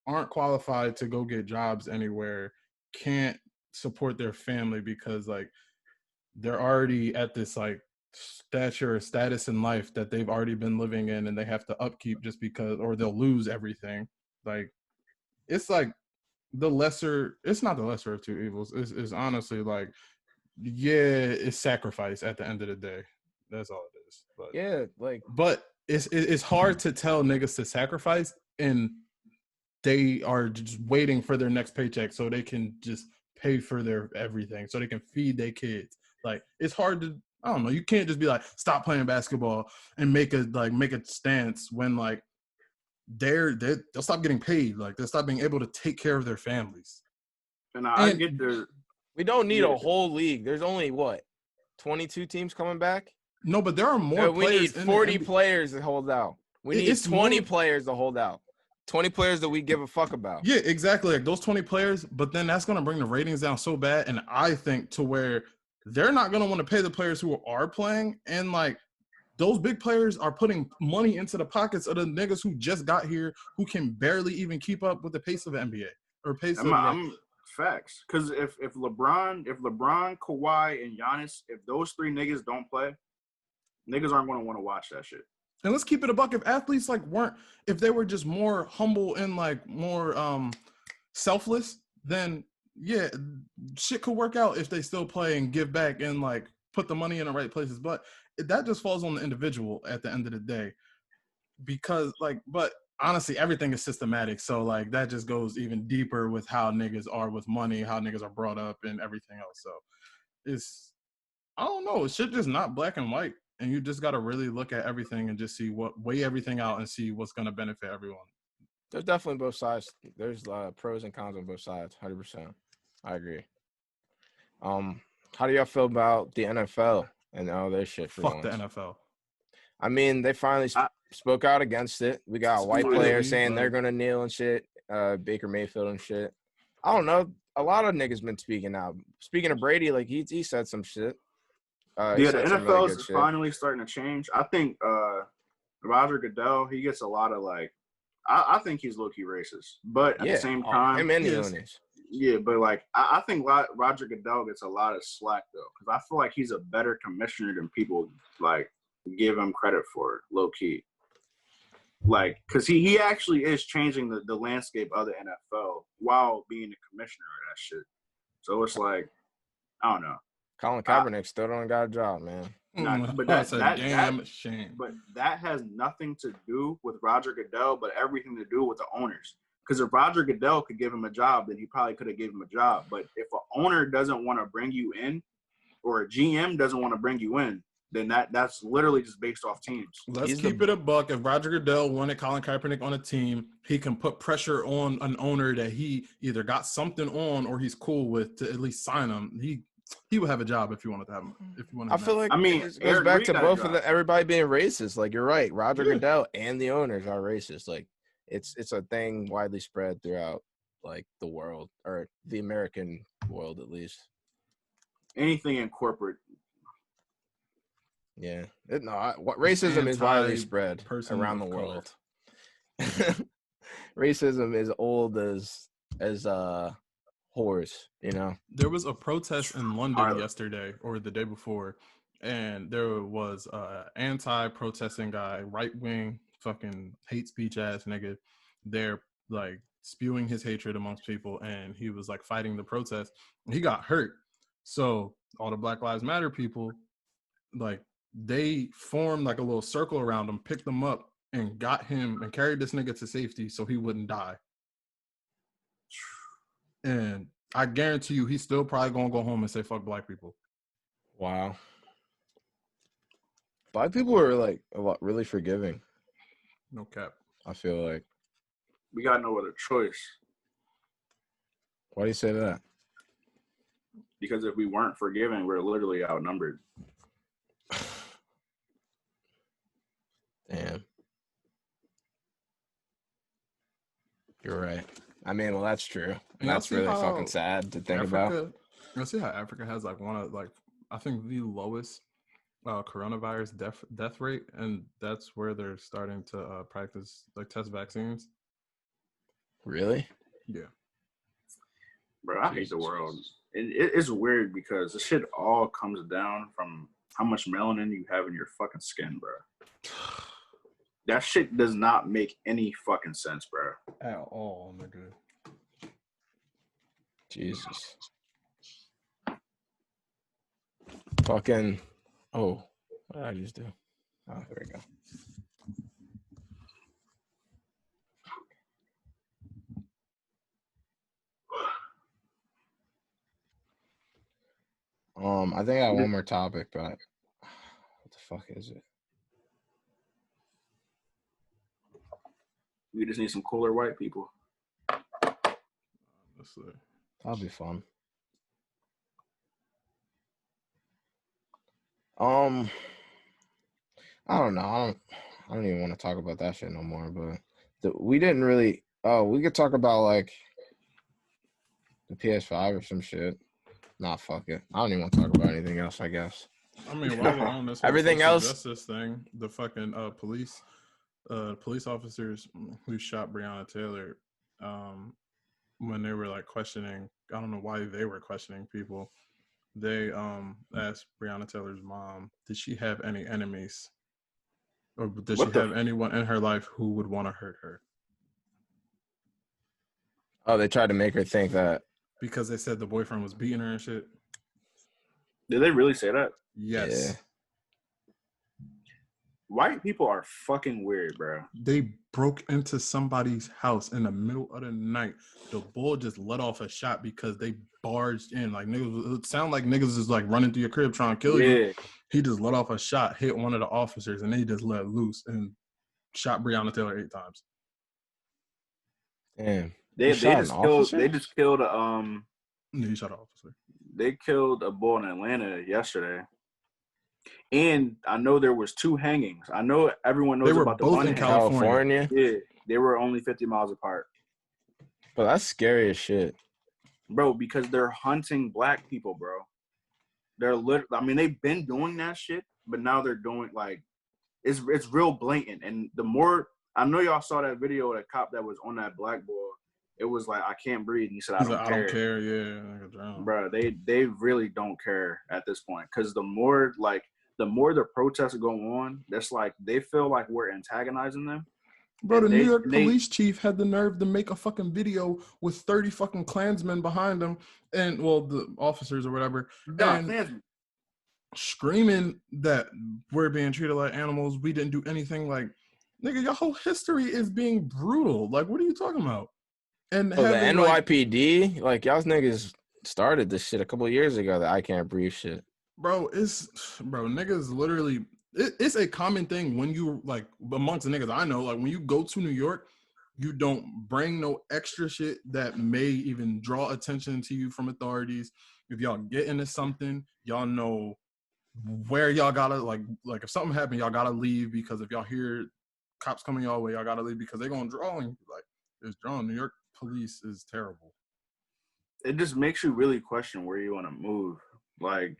aren't qualified to go get jobs anywhere, can't support their family because, like, they're already at this, like, status in life that they've already been living in, and they have to upkeep just because, or they'll lose everything. Like, it's like it's not the lesser of two evils. It's honestly, like, yeah, it's sacrifice at the end of the day. That's all it is. But yeah, like, but it's hard to tell niggas to sacrifice, and they are just waiting for their next paycheck so they can just pay for their everything, so they can feed their kids. Like, it's hard to, I don't know, you can't just be like, stop playing basketball and make a stance when like they'll stop getting paid. Like, they'll stop being able to take care of their families. And I get there. We don't need a whole league. There's only 22 teams coming back? No, but there are more we players. We need 40 players to hold out. We need 20 players to hold out. 20 players that we give a fuck about. Yeah, exactly. Like those 20 players, but then that's going to bring the ratings down so bad. And I think to where they're not going to want to pay the players who are playing. And like those big players are putting money into the pockets of the niggas who just got here, who can barely even keep up with the pace of the NBA or pace of the facts. Because if LeBron, Kawhi, and Giannis, if those three niggas don't play, niggas aren't going to want to watch that shit. And let's keep it a buck. If athletes if they were just more humble and like more selfless, then yeah, shit could work out if they still play and give back and like put the money in the right places. But that just falls on the individual at the end of the day, because but honestly, everything is systematic. So like that just goes even deeper with how niggas are with money, how niggas are brought up, and everything else. So I don't know. It's shit just not black and white. And you just got to really look at everything and just weigh everything out and see what's going to benefit everyone. There's definitely both sides. There's pros and cons on both sides. 100%. I agree. How do y'all feel about the NFL and all their shit? Fuck the NFL. I mean, they finally spoke out against it. We got white players saying they're going to kneel and shit. Baker Mayfield and shit. I don't know. A lot of niggas been speaking out. Speaking of Brady, like he said some shit. The NFL is finally starting to change. I think Roger Goodell, he gets a lot of like, I think he's low-key racist. But at the same time, him and the owners. Yeah, but like, I think Roger Goodell gets a lot of slack though, because I feel like he's a better commissioner than people like give him credit for, low-key. Like, because he actually is changing the landscape of the NFL while being the commissioner of that shit. So it's like, I don't know. Colin Kaepernick still don't got a job, man. But that's a damn shame. But that has nothing to do with Roger Goodell, but everything to do with the owners. Because if Roger Goodell could give him a job, then he probably could have given him a job. But if an owner doesn't want to bring you in, or a GM doesn't want to bring you in, then that's literally just based off teams. Let's keep it a buck. If Roger Goodell wanted Colin Kaepernick on a team, he can put pressure on an owner that he either got something on or he's cool with to at least sign him. He would have a job if you wanted to have him. I feel like it goes back to both of everybody being racist. Like, you're right. Roger Goodell and the owners are racist. Like, it's a thing widely spread throughout like the world, or the American world at least. Anything in corporate. Yeah. Racism is widely spread around the world. Racism is old as whores, you know. There was a protest in London yesterday or the day before, and there was a anti-protesting guy, right-wing fucking hate speech ass nigga, there like spewing his hatred amongst people, and he was like fighting the protest, and he got hurt. So all the Black Lives Matter people, like, they formed like a little circle around him, picked him up, and got him and carried this nigga to safety so he wouldn't die. And I guarantee you, he's still probably gonna go home and say fuck black people. Wow. Black people are like really forgiving. No cap. I feel like we got no other choice. Why do you say that? Because if we weren't forgiving, we're literally outnumbered. Damn. You're right. I mean, well, that's true. And that's really fucking sad to think about. I see how Africa has like one of I think the lowest coronavirus death rate, and that's where they're starting to practice like test vaccines. Really? Yeah. Bro, I hate the world. It's weird because this shit all comes down from how much melanin you have in your fucking skin, bro. That shit does not make any fucking sense, bro. At all, nigga. Jesus. Fucking. Oh, what did I just do? Oh, there we go. I think I have one more topic, but what the fuck is it? We just need some cooler white people. That'll be fun. I don't know. I don't even want to talk about that shit no more. But we didn't really. Oh, we could talk about like the PS5 or some shit. Nah, fuck it. I don't even want to talk about anything else, I guess. I mean, while we're on this everything else justice thing, the fucking police officers who shot Breonna Taylor, when they were like questioning, I don't know why they were questioning people. They asked Breonna Taylor's mom, did she have any enemies? Or did she have anyone in her life who would want to hurt her? Oh, they tried to make her think that. Because they said the boyfriend was beating her and shit. Did they really say that? Yes. Yeah. White people are fucking weird, bro. They broke into somebody's house in the middle of the night. The bull just let off a shot because they barged in. Like niggas, it sounded like niggas is like running through your crib trying to kill you. He just let off a shot, hit one of the officers, and they just let loose and shot Breonna Taylor 8 times. Damn. They just killed he shot an officer. They killed a boy in Atlanta yesterday. And I know there was 2 hangings. I know everyone knows about the one in California. Yeah, they were only 50 miles apart. But that's scary as shit. Bro, because they're hunting black people, bro. I mean, they've been doing that shit, but now they're doing like it's real blatant. And the more I know y'all saw that video of the cop that was on that black boy. It was like, I can't breathe. And he said, I don't care. Yeah, I could drown. Bro, they really don't care at this point. Because the more the protests go on, that's like, they feel like we're antagonizing them. Bro, the New York police chief had the nerve to make a fucking video with 30 fucking Klansmen behind him. And, well, the officers or whatever. And screaming that we're being treated like animals. We didn't do anything. Like, nigga, your whole history is being brutal. Like, what are you talking about? And the NYPD, like y'all niggas started this shit a couple of years ago. That I can't breathe shit, bro. Niggas literally. It's a common thing when you like amongst the niggas I know. Like when you go to New York, you don't bring no extra shit that may even draw attention to you from authorities. If y'all get into something, y'all know where y'all gotta like if something happened, y'all gotta leave because if y'all hear cops coming y'all way, y'all gotta leave because they're gonna draw you. Like it's drawn. New York police is terrible. It just makes you really question where you want to move. Like,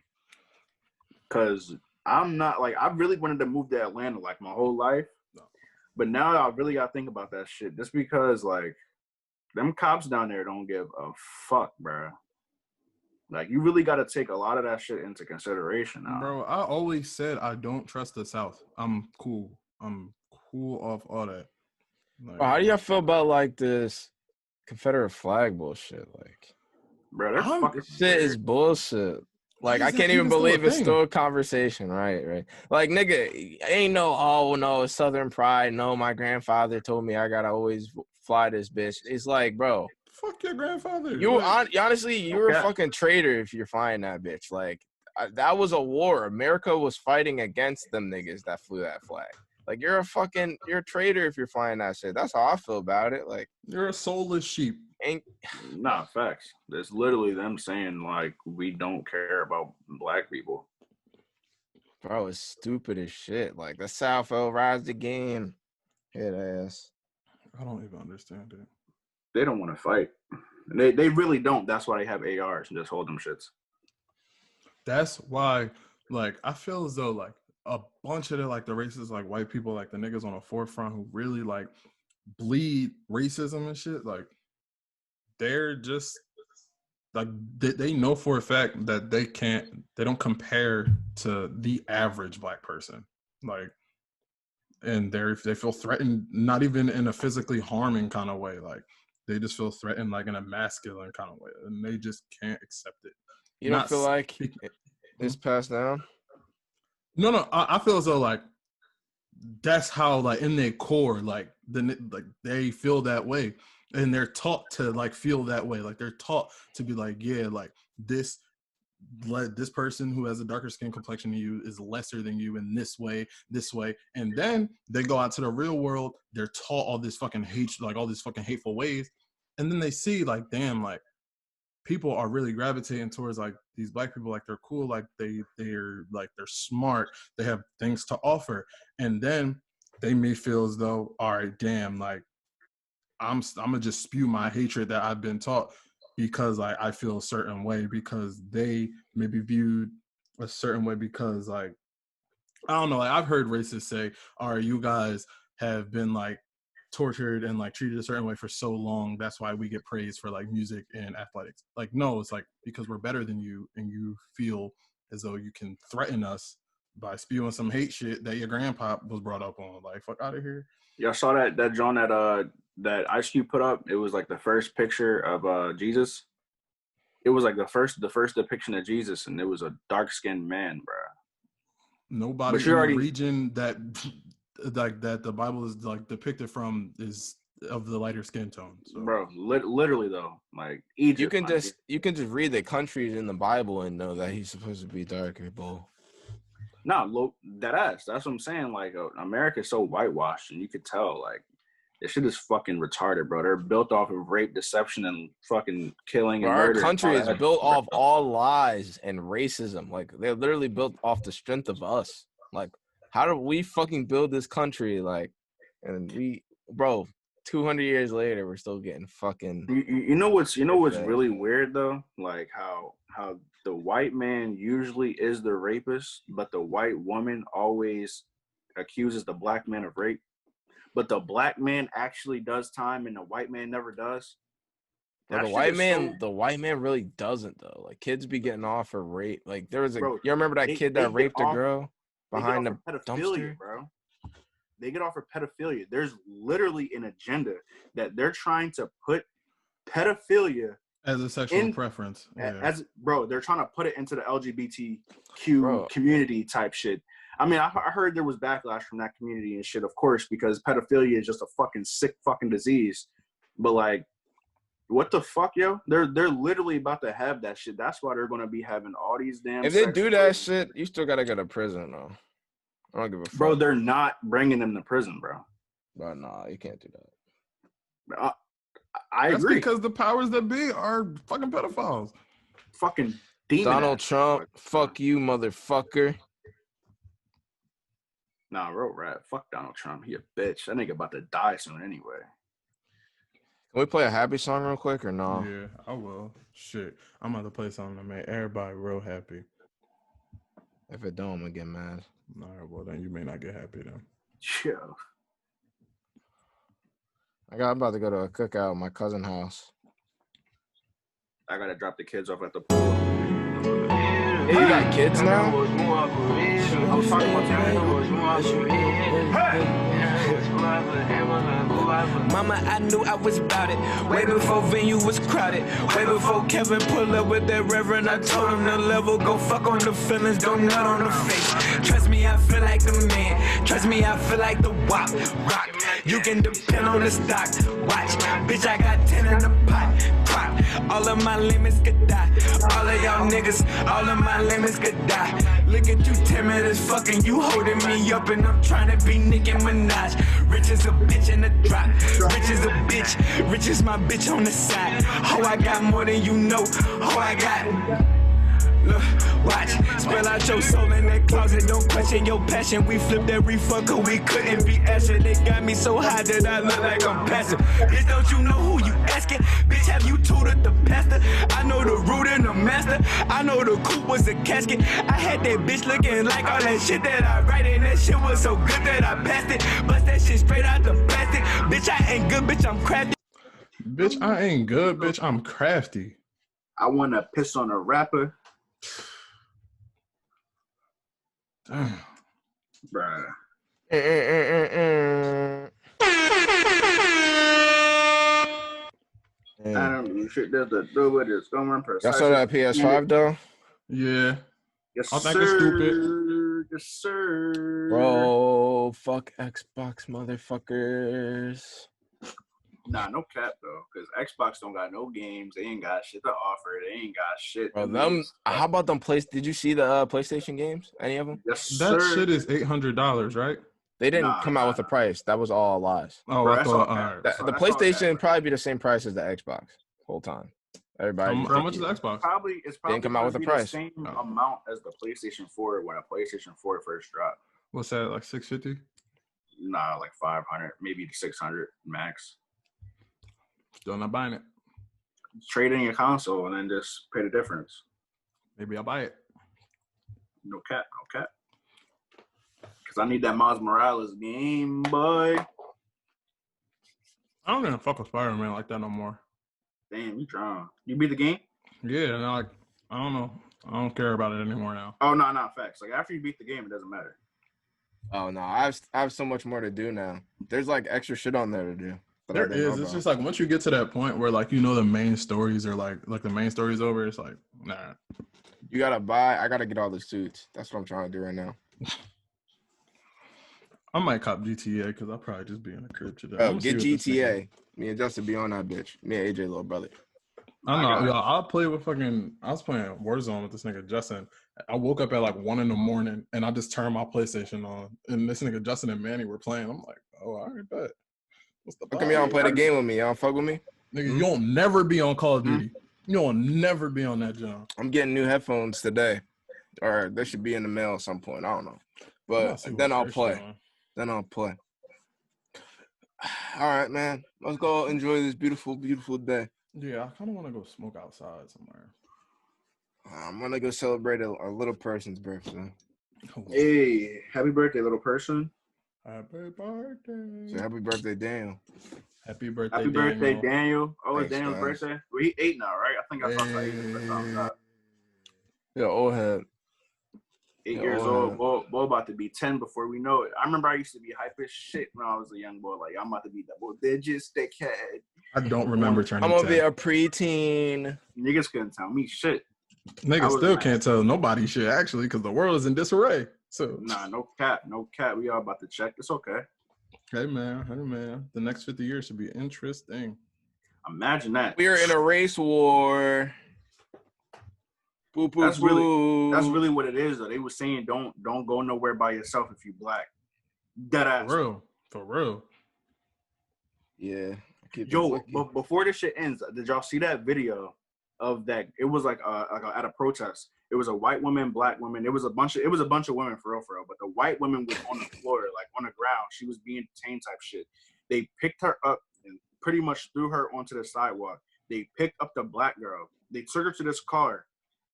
because I'm not, like, I really wanted to move to Atlanta, like, my whole life. No. But now I really got to think about that shit. Just because, like, them cops down there don't give a fuck, bro. Like, you really got to take a lot of that shit into consideration now. Bro, I always said I don't trust the South. I'm cool off all that. Like, how do y'all feel about, like, this Confederate flag bullshit? Like, bro, that fucking shit is bullshit. Like, I can't even believe it's still a conversation, right? Like, nigga, ain't no Southern pride. No, my grandfather told me I gotta always fly this bitch. It's like, bro. Fuck your grandfather. Honestly, you're a fucking traitor if you're flying that bitch. Like, that was a war. America was fighting against them niggas that flew that flag. Like, you're a traitor if you're flying that shit. That's how I feel about it. Like, you're a soulless sheep. Nah, facts. That's literally them saying, like, we don't care about black people. Bro, it's stupid as shit. Like, the South will rise again. Head ass. I don't even understand it. They don't want to fight. They really don't. That's why they have ARs and just hold them shits. That's why, like, I feel as though, like, a bunch of the, like, the racist, like, white people, like, the niggas on the forefront who really, like, bleed racism and shit, like, they're just, like, they know for a fact that they don't compare to the average black person. Like, and they feel threatened, not even in a physically harming kind of way. Like, they just feel threatened, like, in a masculine kind of way. And they just can't accept it. You don't feel like it's passed down? No, I feel as though, like, that's how, like, in their core, like they feel that way, and they're taught to, like, feel that way. Like, they're taught to be like, yeah, like, this this person who has a darker skin complexion than you is lesser than you in this way, and then they go out to the real world. They're taught all this fucking hate, like all these fucking hateful ways, and then they see like, damn, like people are really gravitating towards like these black people, like they're cool, like they're smart, they have things to offer, and then they may feel as though, all right, damn, like I'm gonna just spew my hatred that I've been taught because I feel a certain way, because they may be viewed a certain way, because like, I don't know, like I've heard racists say, all right, you guys have been like tortured and like treated a certain way for so long, that's why we get praised for like music and athletics. Like, no, it's like because we're better than you and you feel as though you can threaten us by spewing some hate shit that your grandpa was brought up on. Like, fuck out of here. Y'all saw that John that Ice Cube put up? It was like the first picture of Jesus. It was like the first depiction of Jesus, and it was a dark-skinned man, bro. Nobody in the region that like that the Bible is like depicted from is of the lighter skin tone. So. Bro, literally though, like Egypt. You can just read the countries in the Bible and know that he's supposed to be darker, bro. No, that's what I'm saying. Like America's so whitewashed, and you could tell like this shit is fucking retarded, bro. They're built off of rape, deception, and fucking killing and murder. Our country is built off all lies and racism. Like they're literally built off the strength of us. Like, how do we fucking build this country? Like, and 200 years later, we're still getting fucking. You know what's really weird though? Like how the white man usually is the rapist, but the white woman always accuses the black man of rape. But the black man actually does time, and the white man never does. The white man really doesn't though. Like kids be getting off for rape. Like there was you remember that kid that raped a girl behind the dumpster, bro? They get off for pedophilia. There's literally an agenda that they're trying to put pedophilia as a sexual preference. Yeah. They're trying to put it into the LGBTQ community type shit. I mean, I heard there was backlash from that community and shit, of course, because pedophilia is just a fucking sick fucking disease. But like, what the fuck, yo? They're literally about to have that shit. That's why they're gonna be having all these damn. If they do that shit, you still gotta go to prison though. I don't give a fuck. Bro, they're not bringing them to prison, bro. Bro, nah, you can't do that. I agree. Because the powers that be are fucking pedophiles. Fucking demon. Donald Trump, fuck you, motherfucker. Nah, real rap. Fuck Donald Trump. He a bitch. That nigga about to die soon anyway. Can we play a happy song real quick or no? Yeah, I will. Shit. I'm about to play something that made everybody real happy. If it don't, I'm gonna get mad. All right, well then you may not get happy then. Chill. I'm about to go to a cookout at my cousin's house. I gotta drop the kids off at the pool. Hey, you got kids now? I was talking about Mama, I knew I was about it. Way before venue was crowded. Way before Kevin pulled up with that reverend. I told him the level, go fuck on the feelings, don't nut on the face. Trust me, I feel like the man. Trust me, I feel like the wop. Rock. You can depend on the stock. Watch. Bitch, I got 10 in the pot. Pop. All of my lemons could die. All of y'all niggas, all of my lemons could die. Look at you timid as fucking, you holding me up and I'm trying to be Nicki Minaj. Rich as a bitch in the drop. Rich as a bitch. Rich as my bitch on the side. Oh, I got more than you know. Oh, I got. Look, watch, spill out your soul in that closet. Don't question your passion. We flipped every fucker, we couldn't be asking. They got me so high that I look like I'm passive. Bitch, don't you know who you asking? Bitch, have you tutored the pastor? I know the root and the master. I know the coupe was a casket. I had that bitch looking like all that shit that I write, and that shit was so good that I passed it. Bust that shit straight out the plastic. Bitch, I ain't good, bitch, I'm crafty. Bitch, I ain't good, bitch, I'm crafty. I want to piss on a rapper. Damn. Bruh. I don't know shit does the do with it's going on Y'all saw that PS5 though? Yeah. Yes, I think it's stupid. Yes, sir. Bro, fuck Xbox motherfuckers. Nah, no cap though, because Xbox don't got no games. They ain't got shit to offer. They ain't got shit. Bro, how about them Did you see the PlayStation games? Any of them? Yes, that shit is $800, right? They didn't come out with a price. That was all lies. Oh, bro, I thought the PlayStation probably be the same price as the Xbox whole time. Everybody. How much is the Xbox? It's probably didn't come out with a price. The same amount as the PlayStation 4 when a PlayStation 4 first dropped. What's that? Like $650? Nah, like 500, maybe 600 max. Still not buying it. Trade in your console and then just pay the difference. Maybe I'll buy it. No cap. Because I need that Miles Morales game, boy. I don't even fuck with Spider-Man like that no more. Damn, you drunk. You beat the game? Yeah, and I don't know. I don't care about it anymore now. Oh, no, facts. Like, after you beat the game, it doesn't matter. Oh, no. I have so much more to do now. There's, like, extra shit on there to do. There is. It's just like once you get to that point where like the main stories are like the main story's over, it's like nah. You gotta buy. I gotta get all the suits. That's what I'm trying to do right now. I might cop GTA because I'll probably just be in the crib today. Oh, get GTA. Me and Justin be on that bitch. Me and AJ little brother. I know. Yo, I'll play with I was playing Warzone with this nigga Justin. I woke up at like 1 a.m. and I just turned my PlayStation on, and this nigga Justin and Manny were playing. I'm like, oh, all right, bet. How come y'all don't play the game with me? Y'all don't fuck with me? Nigga, you don't never be on Call of Duty. You don't never be on that jump. I'm getting new headphones today. Or they should be in the mail at some point. I don't know. But then I'll play. All right, man. Let's go enjoy this beautiful, beautiful day. Yeah, I kind of want to go smoke outside somewhere. I'm going to go celebrate a little person's birthday. Hey, happy birthday, little person. Happy birthday. So happy birthday, Daniel. Happy birthday, Happy birthday, Daniel. Oh, it's Thanks, Daniel's guys. birthday? Well, he 8 now, right? I think I saw that 8 the first time. Yeah, old head. 8 years old. Boy about to be 10 before we know it. I remember I used to be hype as shit when I was a young boy. Like, I'm about to be double digits, dickhead. I don't remember turning 10. I'm going to be a preteen. Niggas couldn't tell me shit. Niggas still can't tell nobody shit, actually, because the world is in disarray. So nah, no cap. We all about to check. It's okay. Hey man. The next 50 years should be interesting. Imagine that. We are in a race war. Boo, boo, that's really what it is though. They were saying don't go nowhere by yourself if you black. Dead ass. For real. Yeah. Yo, but before this shit ends, did y'all see that video of that? It was like at a protest. It was a white woman, black woman. It was a bunch of women for real. But the white woman was on the floor, like on the ground. She was being detained type shit. They picked her up and pretty much threw her onto the sidewalk. They picked up the black girl. They took her to this car,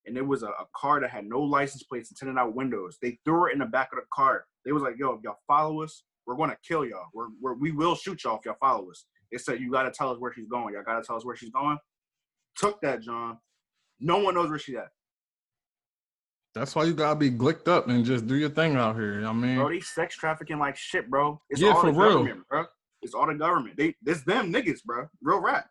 and it was a car that had no license plates and tinted out windows. They threw her in the back of the car. They was like, yo, if y'all follow us, we're going to kill y'all. We will shoot y'all if y'all follow us. They said, you got to tell us where she's going. Y'all got to tell us where she's going. Took that, John. No one knows where she's at. That's why you got to be glicked up and just do your thing out here. I mean, bro, they sex trafficking like shit, bro. It's yeah, all for the real. Government, bro. It's all the government. It's them niggas, bro. Real rap.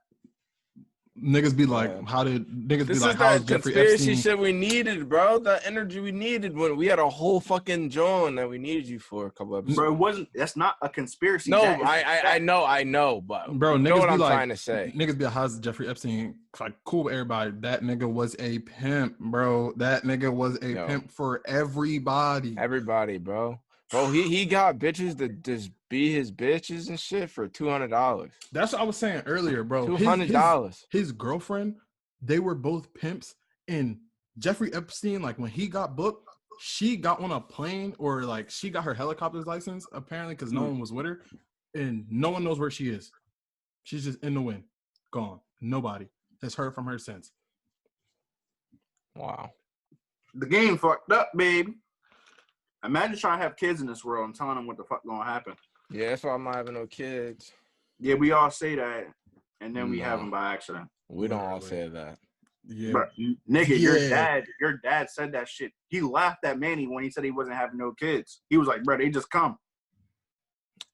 Niggas be like, how did niggas this be like, is how that is Jeffrey conspiracy Epstein? shit we needed, bro. That energy we needed when we had a whole fucking John that we needed you for a couple episodes. Bro, it wasn't. That's not a conspiracy. No, I know, but bro, you niggas know what be I'm like, trying to say. Niggas be like, how's Jeffrey Epstein? Like, cool with everybody. That nigga was a pimp, bro. That nigga was a pimp for everybody. Everybody, bro. Bro, he got bitches to just be his bitches and shit for $200. That's what I was saying earlier, bro. $200. His girlfriend, they were both pimps. And Jeffrey Epstein, like when he got booked, she got on a plane or like she got her helicopter's license apparently because no one was with her, and no one knows where she is. She's just in the wind, gone. Nobody has heard from her since. Wow. The game fucked up, baby. Imagine trying to have kids in this world and telling them what the fuck gonna happen. Yeah, that's why I'm not having no kids. Yeah, we all say that, and then we have them by accident. We don't all say that. Yeah, but, nigga, your dad said that shit. He laughed at Manny when he said he wasn't having no kids. He was like, bro, they just come.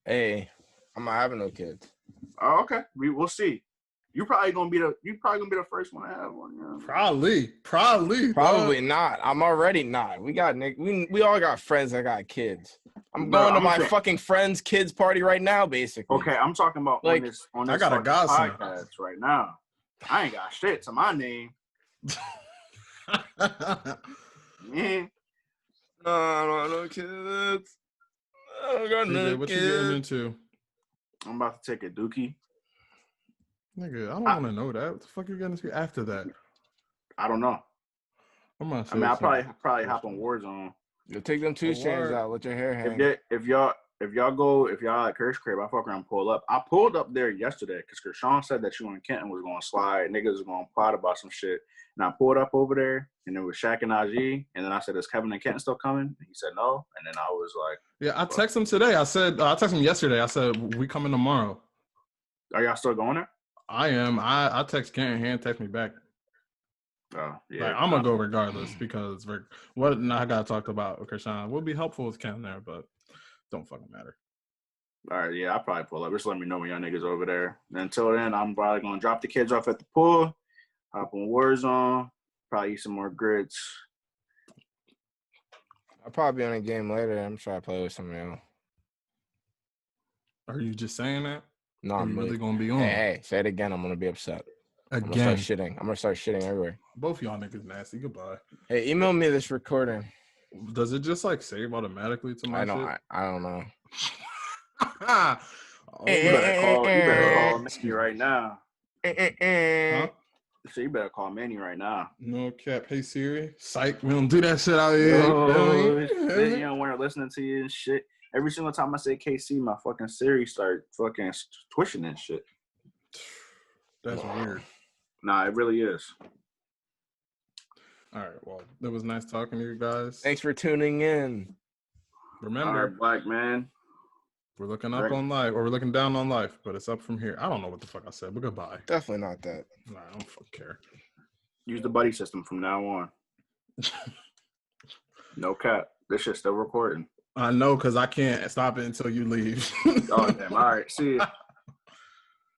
Hey, I'm not having no kids. Oh, okay. We'll see. You probably gonna be the first one to have one. You know? Probably not. I'm already not. We got we all got friends that got kids. I'm going to my fucking friend's kid's party right now, basically. Okay, I'm talking about like on this I got a godson podcast right now. I ain't got shit to my name. Man. No kids. I got no what kids. You getting into? I'm about to take a dookie. Nigga, I don't want to know that. What the fuck you gonna do after that? I don't know. I'll probably hop on Warzone. You'll take them 2 chains out. Let your hair hang. If y'all at Kirsch crib, I fuck around and pull up. I pulled up there yesterday because Kershawn said that you and Kenton was gonna slide. Niggas was gonna plot about some shit. And I pulled up over there, and it was Shaq and IG. And then I said, "Is Kevin and Kenton still coming?" And he said no. And then I was like, "Yeah." I texted him today. I texted him yesterday. I said, "We coming tomorrow." Are y'all still going there? I am. I text Kenton. He text me back. Oh yeah. Like, I'm gonna go regardless because what I gotta talk about with Kershawn would be helpful with Kenton there, but don't fucking matter. All right, yeah, I'll probably pull up. Just let me know when y'all niggas over there. And until then, I'm probably gonna drop the kids off at the pool, hop on Warzone, probably eat some more grits. I'll probably be on a game later. I'm trying to play with somebody else. Are you just saying that? No, I'm really gonna be on. Hey, say it again. I'm gonna be upset. Again. I'm gonna start shitting everywhere. Both y'all niggas nasty. Goodbye. Hey, email me this recording. Does it just like save automatically to my shit? I don't know. You better call Manny right now. Huh? So you better call Manny right now. No cap. Hey Siri. Psych. We don't do that shit out here. You don't want her listening to you and shit. Every single time I say KC, my fucking Siri start fucking twitching and shit. That's weird. Nah, it really is. All right. Well, it was nice talking to you guys. Thanks for tuning in. Remember, Black man. We're looking up on life, or we're looking down on life, but it's up from here. I don't know what the fuck I said, but goodbye. Definitely not that. Nah, I don't fucking care. Use the buddy system from now on. No cap. This shit's still recording. I know, because I can't stop it until you leave. Oh, damn. All right. See ya.